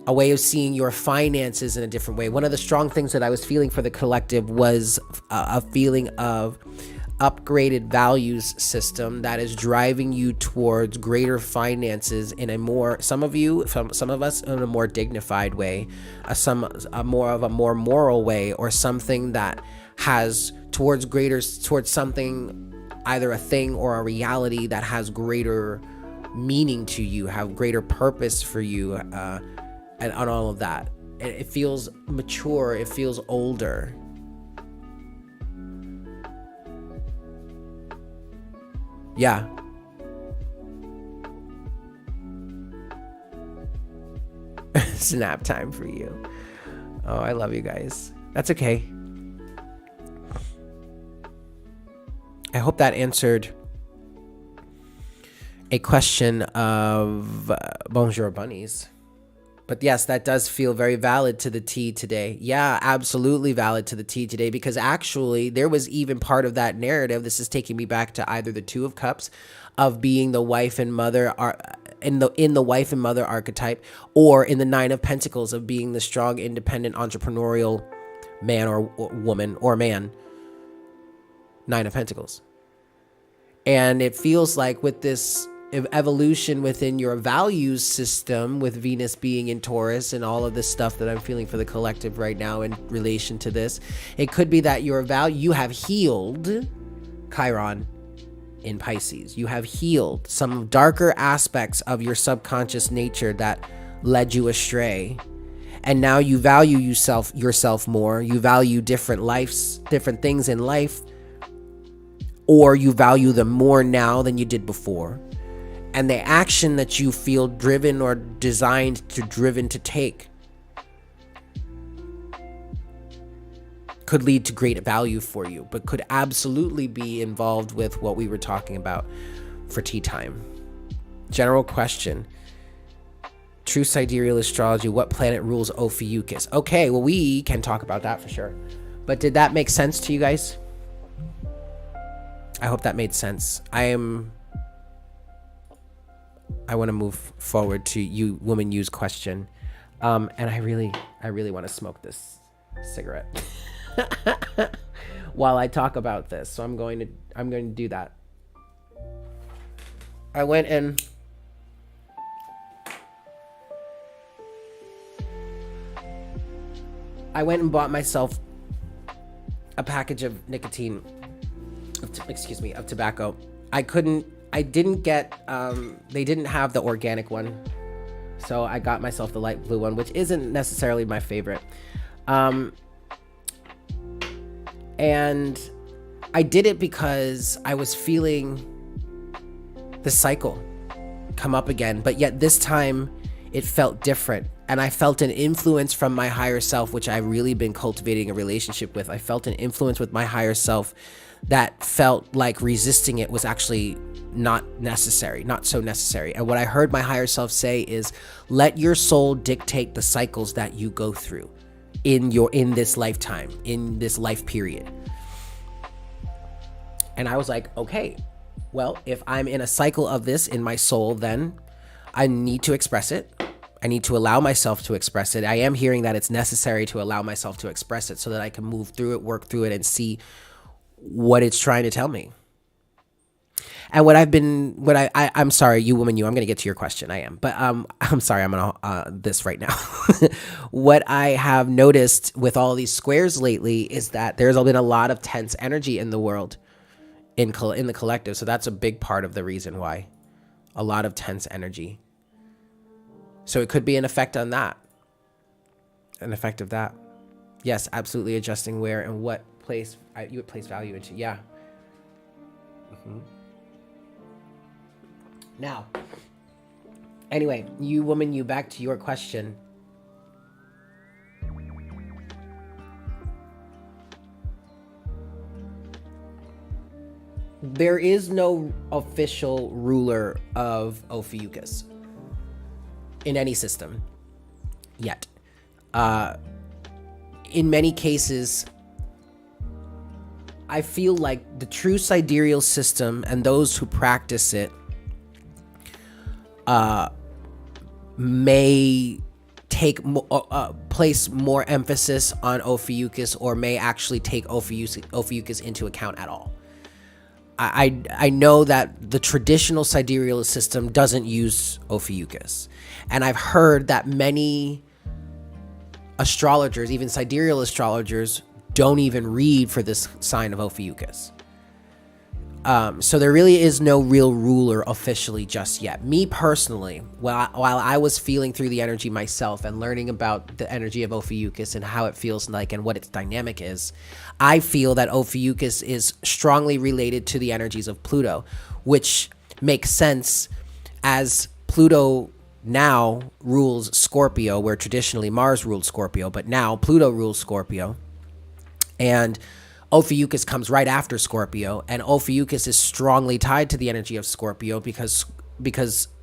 a way of seeing your finances in a different way. One of the strong things that I was feeling for the collective was a feeling of upgraded values system that is driving you towards greater finances in a more, some of us in a more dignified way, a more moral way, or something that has towards something, either a thing or a reality that has greater meaning to you, have greater purpose for you, and on all of that. It feels mature, it feels older. Yeah. Snap time for you. Oh, I love you guys. That's okay. I hope that answered a question of Bonjour Bunnies. But yes, that does feel very valid to the T today. Yeah, absolutely valid to the T today, because actually there was even part of that narrative. This is taking me back to either the Two of Cups of being the wife and mother in the wife and mother archetype, or in the Nine of Pentacles of being the strong, independent, entrepreneurial man or woman or man. Nine of Pentacles. And it feels like with this evolution within your values system, with Venus being in Taurus and all of this stuff that I'm feeling for the collective right now in relation to this, it could be that you have healed Chiron in Pisces. You have healed some darker aspects of your subconscious nature that led you astray. And now you value yourself more. You value different things in life, or you value them more now than you did before. And the action that you feel driven or designed to take could lead to great value for you, but could absolutely be involved with what we were talking about for tea time. General question. True Sidereal astrology, what planet rules Ophiuchus? Okay, well, we can talk about that for sure. But did that make sense to you guys? I hope that made sense. I want to move forward to you, Woman U's question. And I really want to smoke this cigarette while I talk about this. So I'm going to do that. I went and bought myself a package of of tobacco. I didn't get, they didn't have the organic one. So I got myself the light blue one, which isn't necessarily my favorite. And I did it because I was feeling the cycle come up again, but yet this time it felt different. And I felt an influence from my higher self, which I've really been cultivating a relationship with. I felt an influence with my higher self that felt like resisting it was actually not so necessary. And what I heard my higher self say is, let your soul dictate the cycles that you go through in this lifetime, in this life period. And I was like, okay, well, if I'm in a cycle of this in my soul, then I need to express it. I need to allow myself to express it. I am hearing that it's necessary to allow myself to express it so that I can move through it, work through it, and see what it's trying to tell me. And I'm sorry, you woman, I'm going to get to your question. I am, but I'm sorry, I'm on this right now. What I have noticed with all these squares lately is that there's been a lot of tense energy in the world, in the collective. So that's a big part of the reason why. A lot of tense energy. So it could be an effect on that. An effect of that. Yes, absolutely adjusting where and what place you would place value into. Yeah. Now, Anyway, you back to your question. There is no official ruler of Ophiuchus in any system yet. In many cases, I feel like the true sidereal system and those who practice it may place more emphasis on Ophiuchus, or may actually take Ophiuchus into account at all. I know that the traditional sidereal system doesn't use Ophiuchus, and I've heard that many astrologers, even sidereal astrologers, don't even read for this sign of Ophiuchus. So there really is no real ruler officially just yet. Me personally, while I was feeling through the energy myself and learning about the energy of Ophiuchus and how it feels like and what its dynamic is, I feel that Ophiuchus is strongly related to the energies of Pluto, which makes sense as Pluto now rules Scorpio, where traditionally Mars ruled Scorpio, but now Pluto rules Scorpio. And Ophiuchus comes right after Scorpio, and Ophiuchus is strongly tied to the energy of Scorpio because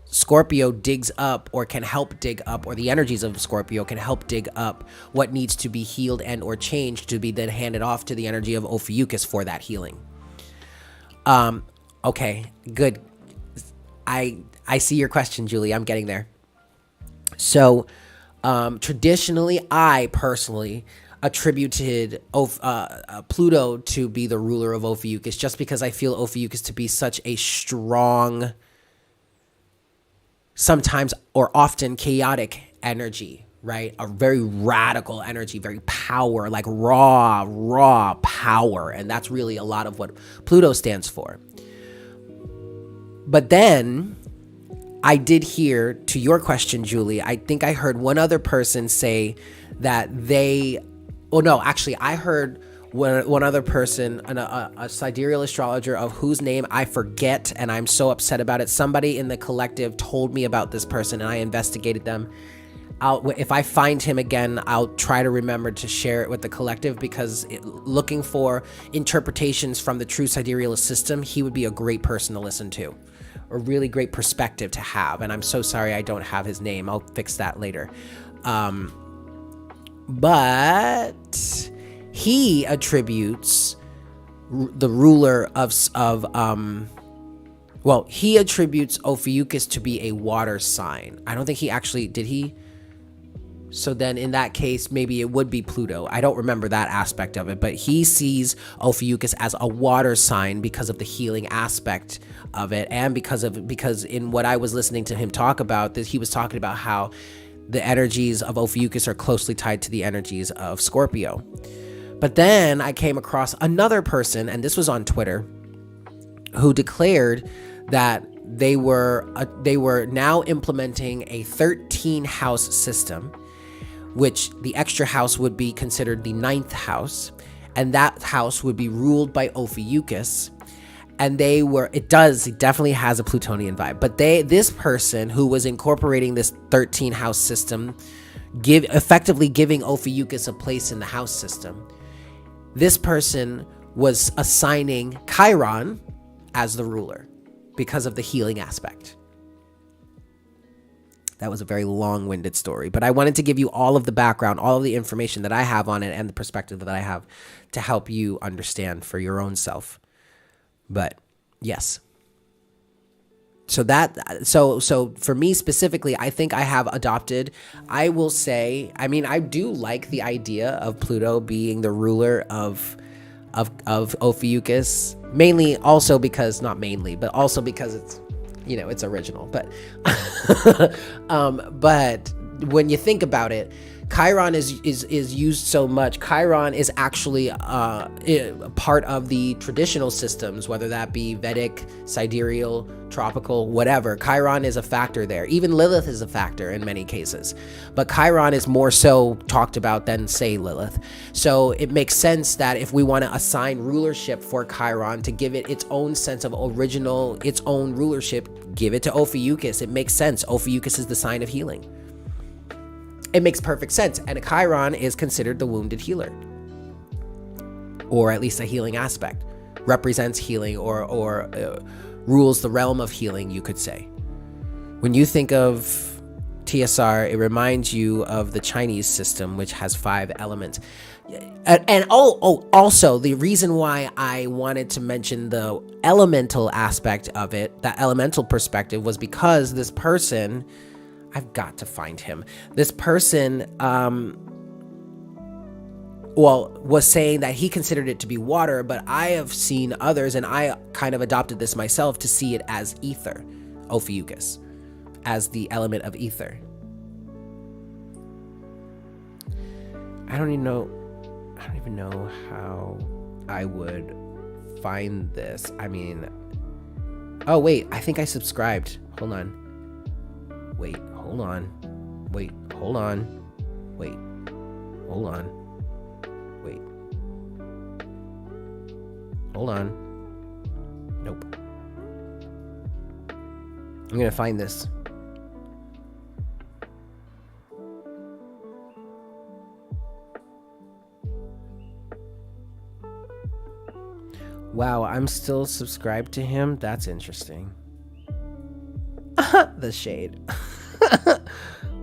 Scorpio digs up, or can help dig up, or the energies of Scorpio can help dig up what needs to be healed and or changed to be then handed off to the energy of Ophiuchus for that healing. Okay, good. I see your question, Julie. I'm getting there. So, traditionally, I personally attributed Pluto to be the ruler of Ophiuchus, just because I feel Ophiuchus to be such a strong, sometimes or often chaotic energy, right? A very radical energy, very power, like raw power. And that's really a lot of what Pluto stands for. But then I did hear, to your question, Julie, I think I heard one other person say that I heard one other person, a sidereal astrologer of whose name I forget, and I'm so upset about it. Somebody in the collective told me about this person, and I investigated them. If I find him again, I'll try to remember to share it with the collective, because looking for interpretations from the true sidereal system, he would be a great person to listen to, a really great perspective to have. And I'm so sorry I don't have his name. I'll fix that later. But he attributes the ruler he attributes Ophiuchus to be a water sign. I don't think he actually, did he? So then in that case, maybe it would be Pluto. I don't remember that aspect of it, but he sees Ophiuchus as a water sign because of the healing aspect of it. And because in what I was listening to him talk about, that he was talking about how the energies of Ophiuchus are closely tied to the energies of Scorpio. But then I came across another person, and this was on Twitter, who declared that they were now implementing a 13-house system, which the extra house would be considered the 9th house, and that house would be ruled by Ophiuchus. And it definitely has a Plutonian vibe, but this person who was incorporating this 13-house system, effectively giving Ophiuchus a place in the house system. This person was assigning Chiron as the ruler because of the healing aspect. That was a very long-winded story, but I wanted to give you all of the background, all of the information that I have on it, and the perspective that I have to help you understand for your own self. But yes. So for me specifically, I think I have adopted, I will say, I mean, I do like the idea of Pluto being the ruler of Ophiuchus, mainly also because, not mainly, but also because it's, it's original. But, but when you think about it, Chiron is used so much. Chiron is actually part of the traditional systems, whether that be Vedic, Sidereal, tropical, whatever. Chiron is a factor there. Even Lilith is a factor in many cases. But Chiron is more so talked about than, say, Lilith. So it makes sense that if we want to assign rulership for Chiron to give it its own sense of original, its own rulership, give it to Ophiuchus. It makes sense. Ophiuchus is the sign of healing. It makes perfect sense. And Chiron is considered the wounded healer, or at least a healing aspect, represents healing, or rules the realm of healing, you could say. When you think of TSR, it reminds you of the Chinese system, which has 5 elements. And also the reason why I wanted to mention the elemental aspect of it, that elemental perspective, was because this person, I've got to find him. This person, was saying that he considered it to be water, but I have seen others, and I kind of adopted this myself, to see it as ether, Ophiuchus, as the element of ether. I don't even know how I would find this. I mean, oh wait, I think I subscribed. Hold on. Wait, hold on. Wait, hold on. Wait, hold on. Wait. Hold on. Nope. I'm gonna find this. Wow, I'm still subscribed to him? That's interesting. The shade.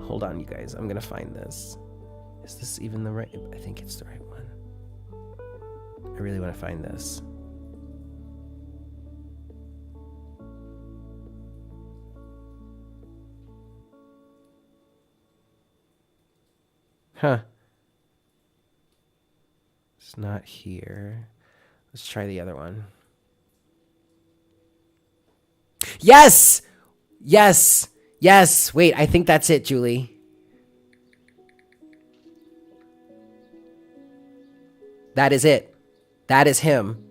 Hold on, you guys. I'm gonna find this. Is this even the right? I think it's the right one. I really want to find this. Huh. It's not here. Let's try the other one. Yes! Yes! Yes! Wait, I think that's it, Julie. That is it. That is him.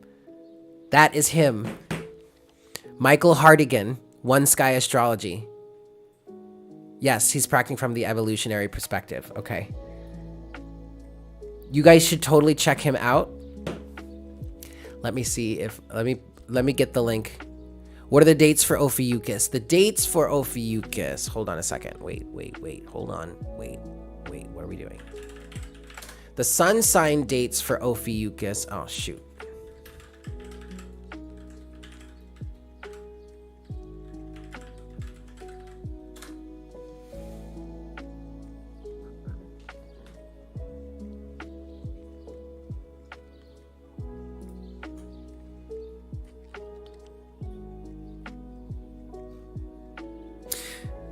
That is him. Michael Hardigan, One Sky Astrology. Yes, he's practicing from the evolutionary perspective. Okay. You guys should totally check him out. Let me see if... Let me get the link. What are the dates for Ophiuchus? The dates for Ophiuchus. Hold on a second. Wait. Hold on. Wait. What are we doing? The sun sign dates for Ophiuchus. Oh, shoot.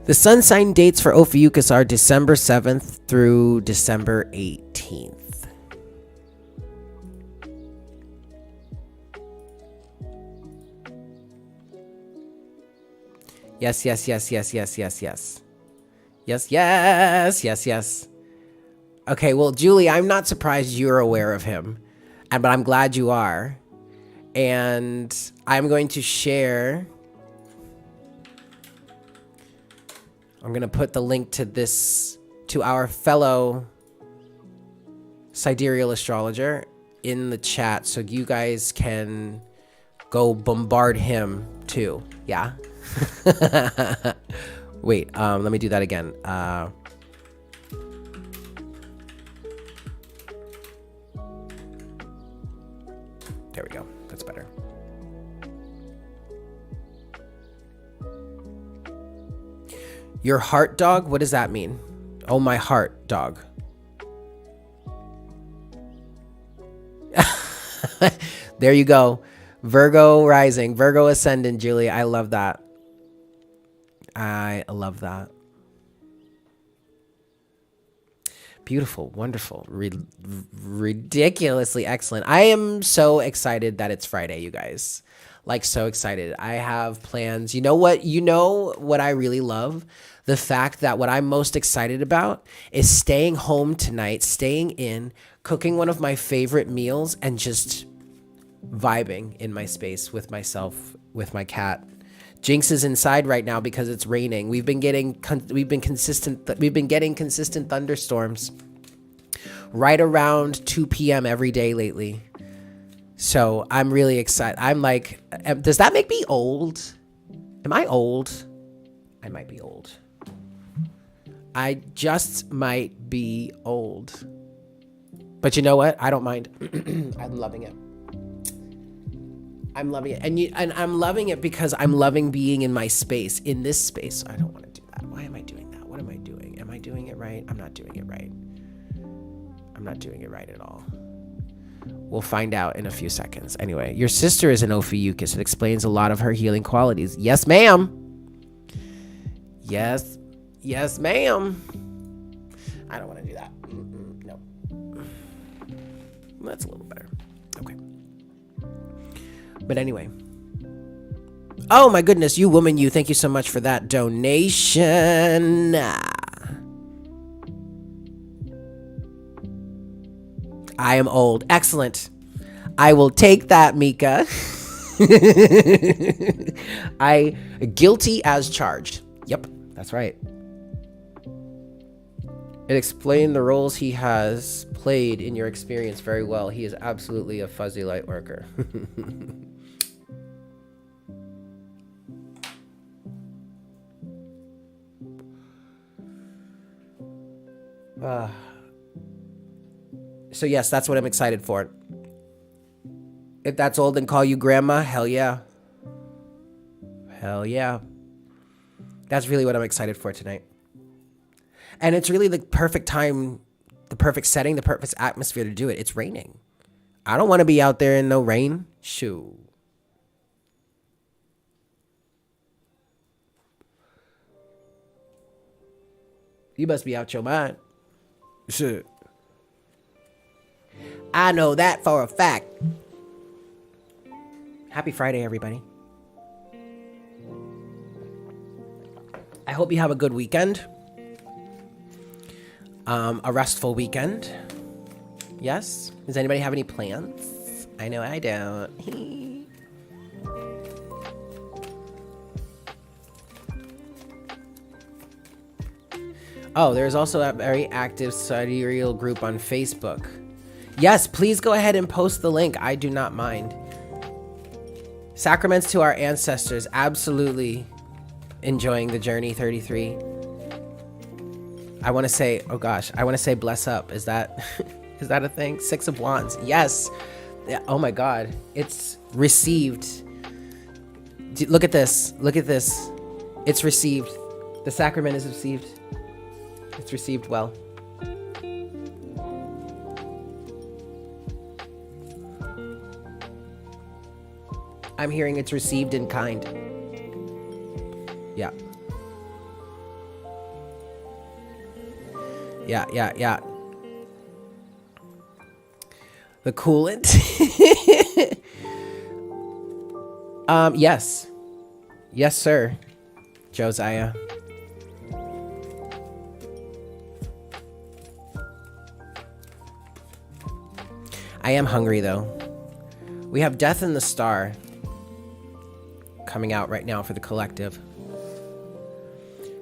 The sun sign dates for Ophiuchus are December 7th through December 18th. Yes. Yes. Okay, well, Julie, I'm not surprised you're aware of him, but I'm glad you are. And I'm going to share... I'm going to put the link to this, to our fellow Sidereal astrologer in the chat, so you guys can go bombard him too. Yeah? Wait, let me do that again. There we go. That's better. Your heart dog? What does that mean? Oh, my heart dog. There you go. Virgo rising, Virgo ascendant, Julie. I love that. I love that. Beautiful, wonderful, ridiculously excellent. I am so excited that it's Friday, you guys. Like, so excited. I have plans. You know what? You know what I really love? The fact that what I'm most excited about is staying home tonight, staying in, cooking one of my favorite meals, and just vibing in my space with myself, with my cat. Jinx is inside right now because it's raining. We've been getting consistent thunderstorms right around 2 p.m. every day lately. So I'm really excited. I'm like, does that make me old? Am I old? I might be old. I just might be old. But you know what? I don't mind. I'm loving it. I'm loving it. And I'm loving it because I'm loving being in my space, in this space. I don't want to do that. Why am I doing that? What am I doing? Am I doing it right? I'm not doing it right. I'm not doing it right at all. We'll find out in a few seconds. Anyway, your sister is an Ophiuchus. It explains a lot of her healing qualities. Yes, ma'am. Yes. Yes, ma'am. I don't want to do that. No. That's a little better. Okay. But anyway. Oh, my goodness. You woman, you. Thank you so much for that donation. I am old. Excellent. I will take that, Mika. I guilty as charged. Yep, that's right. It explained the roles he has played in your experience very well. He is absolutely a fuzzy light worker. So yes, that's what I'm excited for. If that's old, then call you grandma. Hell yeah. Hell yeah. That's really what I'm excited for tonight. And it's really the perfect time, the perfect setting, the perfect atmosphere to do it. It's raining. I don't want to be out there in no rain. Shoo. You must be out your mind. Shit. I know that for a fact. Happy Friday, everybody. I hope you have a good weekend. A restful weekend. Yes? Does anybody have any plans? I know I don't. Oh, there's also a very active Sidereal group on Facebook. Yes, please go ahead and post the link. I do not mind. Sacraments to our ancestors. Absolutely enjoying the journey 33. I want to say, oh gosh, I want to say bless up. Is that is that a thing? 6 of Wands. Yes. Yeah, oh my God. It's received. Look at this. Look at this. It's received. The sacrament is received. It's received well. I'm hearing it's received in kind. Yeah. Yeah. The coolant. Yes. Yes, sir. Josiah. I am hungry, though. We have Death in the Star coming out right now for the collective.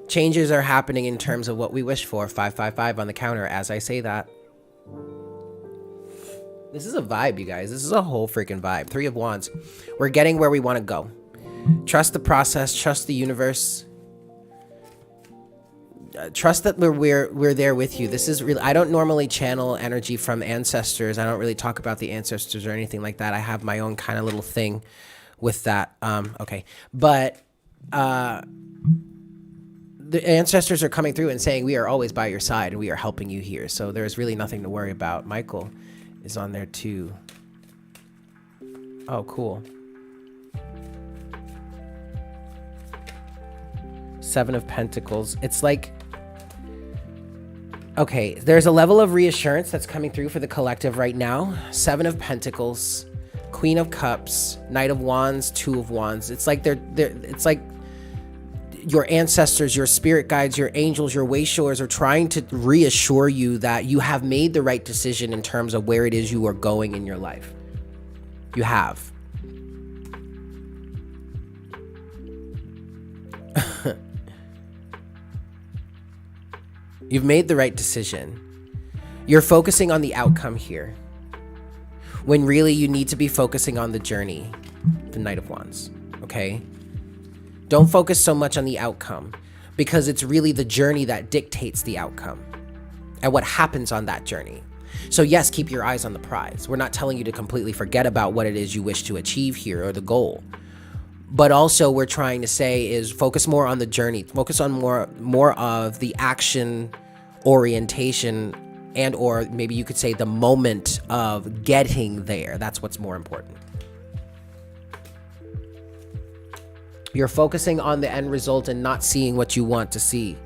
Changes are happening in terms of what we wish for. 555 on the counter as I say that. This is a vibe, you guys. This is a whole freaking vibe. 3 of Wands. We're getting where we want to go. Trust the process. Trust the universe. Trust that we're there with you. This is really, I don't normally channel energy from ancestors. I don't really talk about the ancestors or anything like that. I have my own kind of little thing with that. Okay. But the ancestors are coming through and saying we are always by your side and we are helping you here. So there's really nothing to worry about. Michael is on there too. Oh, cool. 7 of Pentacles. It's like Okay, there's a level of reassurance that's coming through for the collective right now. 7 of Pentacles, Queen of Cups, Knight of Wands, 2 of Wands. It's like it's like your ancestors, your spirit guides, your angels, your way showers are trying to reassure you that you have made the right decision in terms of where it is you are going in your life. You have. You've made the right decision. You're focusing on the outcome here, when really you need to be focusing on the journey, the Knight of Wands, okay? Don't focus so much on the outcome, because it's really the journey that dictates the outcome and what happens on that journey. So yes, keep your eyes on the prize. We're not telling you to completely forget about what it is you wish to achieve here or the goal. But also we're trying to say is focus more on the journey, focus on more of the action orientation, and or maybe you could say the moment of getting there. That's what's more important. You're focusing on the end result and not seeing what you want to see.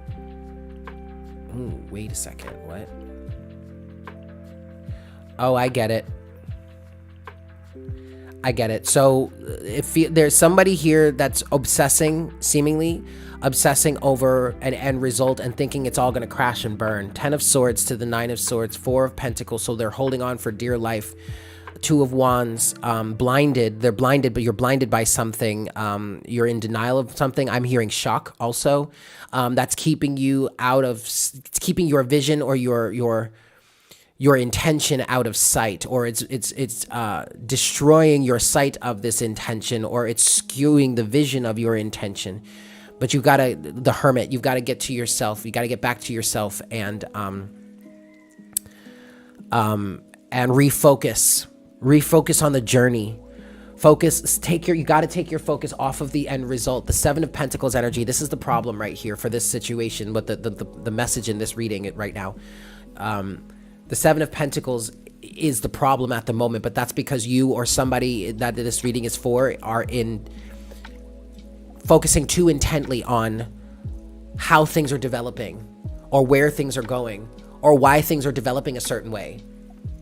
Ooh, wait a second, what? Oh, I get it. I get it. So if there's somebody here that's seemingly obsessing over an end result and thinking it's all going to crash and burn. 10 of Swords to the 9 of Swords, 4 of Pentacles. So they're holding on for dear life. 2 of Wands, blinded. They're blinded, but you're blinded by something. You're in denial of something. I'm hearing shock also. That's keeping you out of, it's keeping your vision or your intention out of sight, or it's destroying your sight of this intention, or it's skewing the vision of your intention. But you've got to, the Hermit, you've got to get to yourself. You got to get back to yourself and refocus on the journey. You got to take your focus off of the end result. The 7 of Pentacles energy. This is the problem right here for this situation, but the message in this reading right now. The 7 of Pentacles is the problem at the moment, but that's because you or somebody that this reading is for are focusing too intently on how things are developing, or where things are going, or why things are developing a certain way,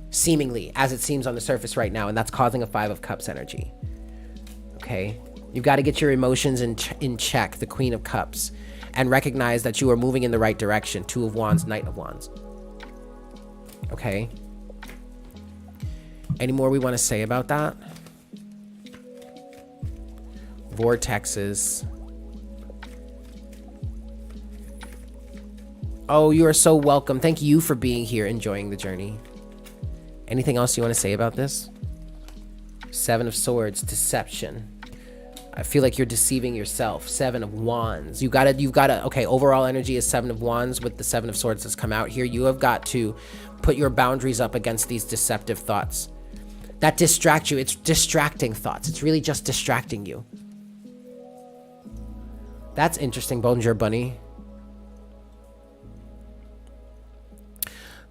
seemingly, as it seems on the surface right now, and that's causing a 5 of Cups energy. Okay? You've got to get your emotions in check, the Queen of Cups, and recognize that you are moving in the right direction. 2 of Wands, Knight of Wands. Okay? Any more we want to say about that? Vortexes. Oh, you are so welcome. Thank you for being here, enjoying the journey. Anything else you want to say about this? 7 of Swords, deception. I feel like you're deceiving yourself. 7 of Wands. You've got to, okay, overall energy is 7 of Wands with the 7 of Swords that's come out here. You have got to put your boundaries up against these deceptive thoughts that distract you. It's distracting thoughts. It's really just distracting you. That's interesting, Bonjour Bunny.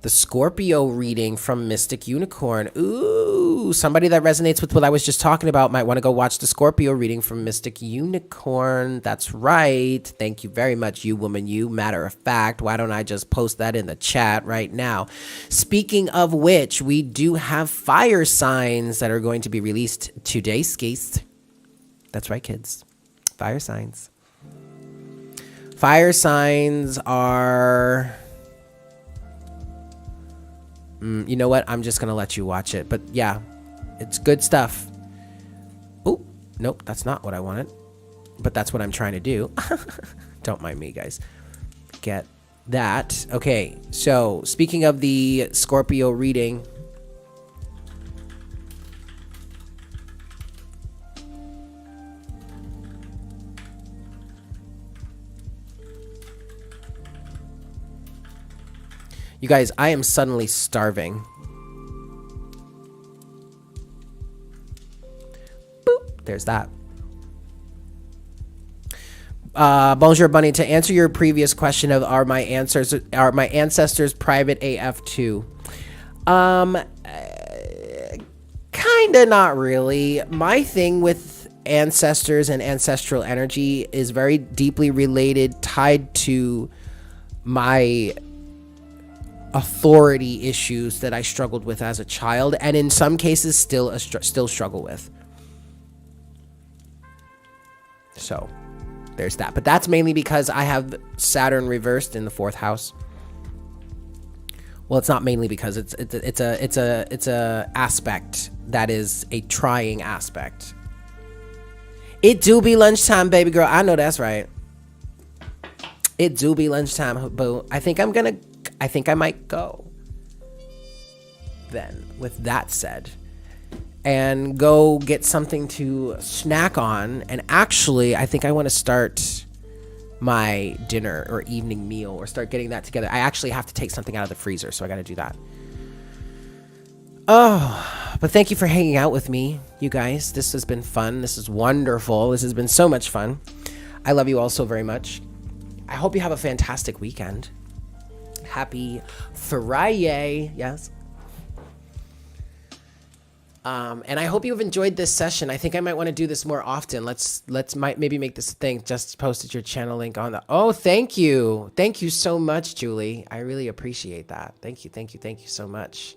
The Scorpio reading from Mystic Unicorn. Ooh, somebody that resonates with what I was just talking about might want to go watch the Scorpio reading from Mystic Unicorn. That's right. Thank you very much, you woman, you. Matter of fact, why don't I just post that in the chat right now? Speaking of which, we do have fire signs that are going to be released today, skis. That's right, kids. Fire signs. Fire signs are... you know what? I'm just going to let you watch it. But yeah, it's good stuff. Oh, nope, that's not what I wanted. But that's what I'm trying to do. Don't mind me, guys. Get that. Okay, so speaking of the Scorpio reading... You guys, I am suddenly starving. Boop. There's that. Bonjour Bunny, to answer your previous question of are my ancestors private AF too? Kinda, not really. My thing with ancestors and ancestral energy is very deeply related, tied to my authority issues that I struggled with as a child, and in some cases still struggle with. So there's that. But that's mainly because I have Saturn reversed in the 4th house. Well, it's not mainly because it's a aspect that is a trying aspect. It do be lunchtime, baby girl. I know that's right. It do be lunchtime, boo. I think I might go then, with that said, and go get something to snack on. And actually, I think I want to start my dinner or evening meal, or start getting that together. I actually have to take something out of the freezer, so I got to do that. Oh, but thank you for hanging out with me, you guys. This has been fun. This is wonderful. This has been so much fun. I love you all so very much. I hope you have a fantastic weekend. Happy Fri-Yay. Yes. And I hope you've enjoyed this session. I think I might want to do this more often. Maybe make this a thing. Just posted your channel link on the... Oh, thank you. Thank you so much, Julie. I really appreciate that. Thank you so much.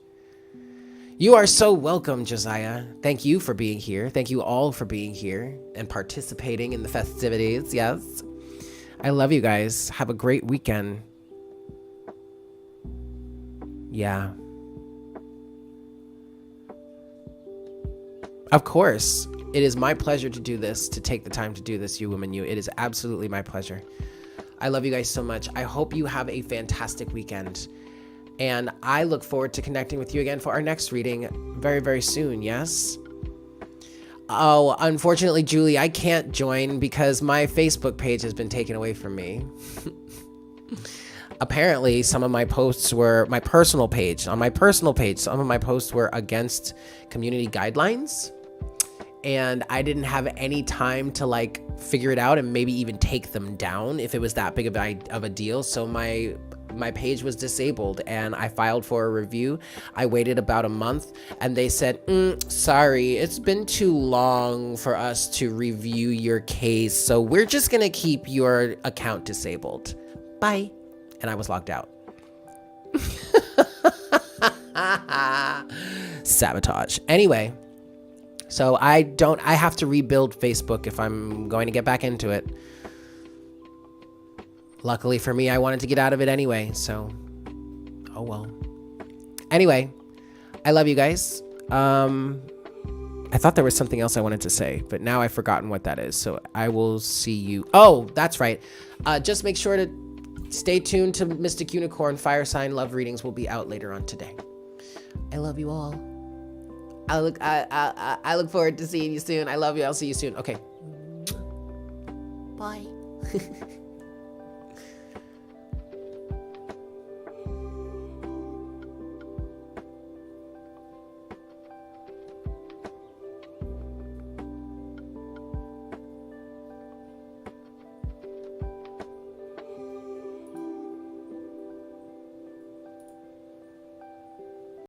You are so welcome, Josiah. Thank you for being here. Thank you all for being here and participating in the festivities. Yes. I love you guys. Have a great weekend. Yeah. Of course. It is my pleasure to do this, to take the time to do this, you woman, you. It is absolutely my pleasure. I love you guys so much. I hope you have a fantastic weekend. And I look forward to connecting with you again for our next reading very, very soon, yes? Oh, unfortunately, Julie, I can't join because my Facebook page has been taken away from me. Apparently, some of my posts were my personal page. On my personal page, some of my posts were against community guidelines. And I didn't have any time to like figure it out and maybe even take them down if it was that big of a deal. So my page was disabled and I filed for a review. I waited about a month and they said, sorry, it's been too long for us to review your case. So we're just going to keep your account disabled. Bye. And I was logged out. Sabotage. Anyway, so I have to rebuild Facebook if I'm going to get back into it. Luckily for me, I wanted to get out of it anyway, so oh well. Anyway, I love you guys. I thought there was something else I wanted to say, but now I've forgotten what that is, so I will see you. Oh, that's right. Just make sure to stay tuned to Mystic Unicorn Fire Sign Love Readings will be out later on today. I love you all. I look forward to seeing you soon. I love you. I'll see you soon. Okay. Bye.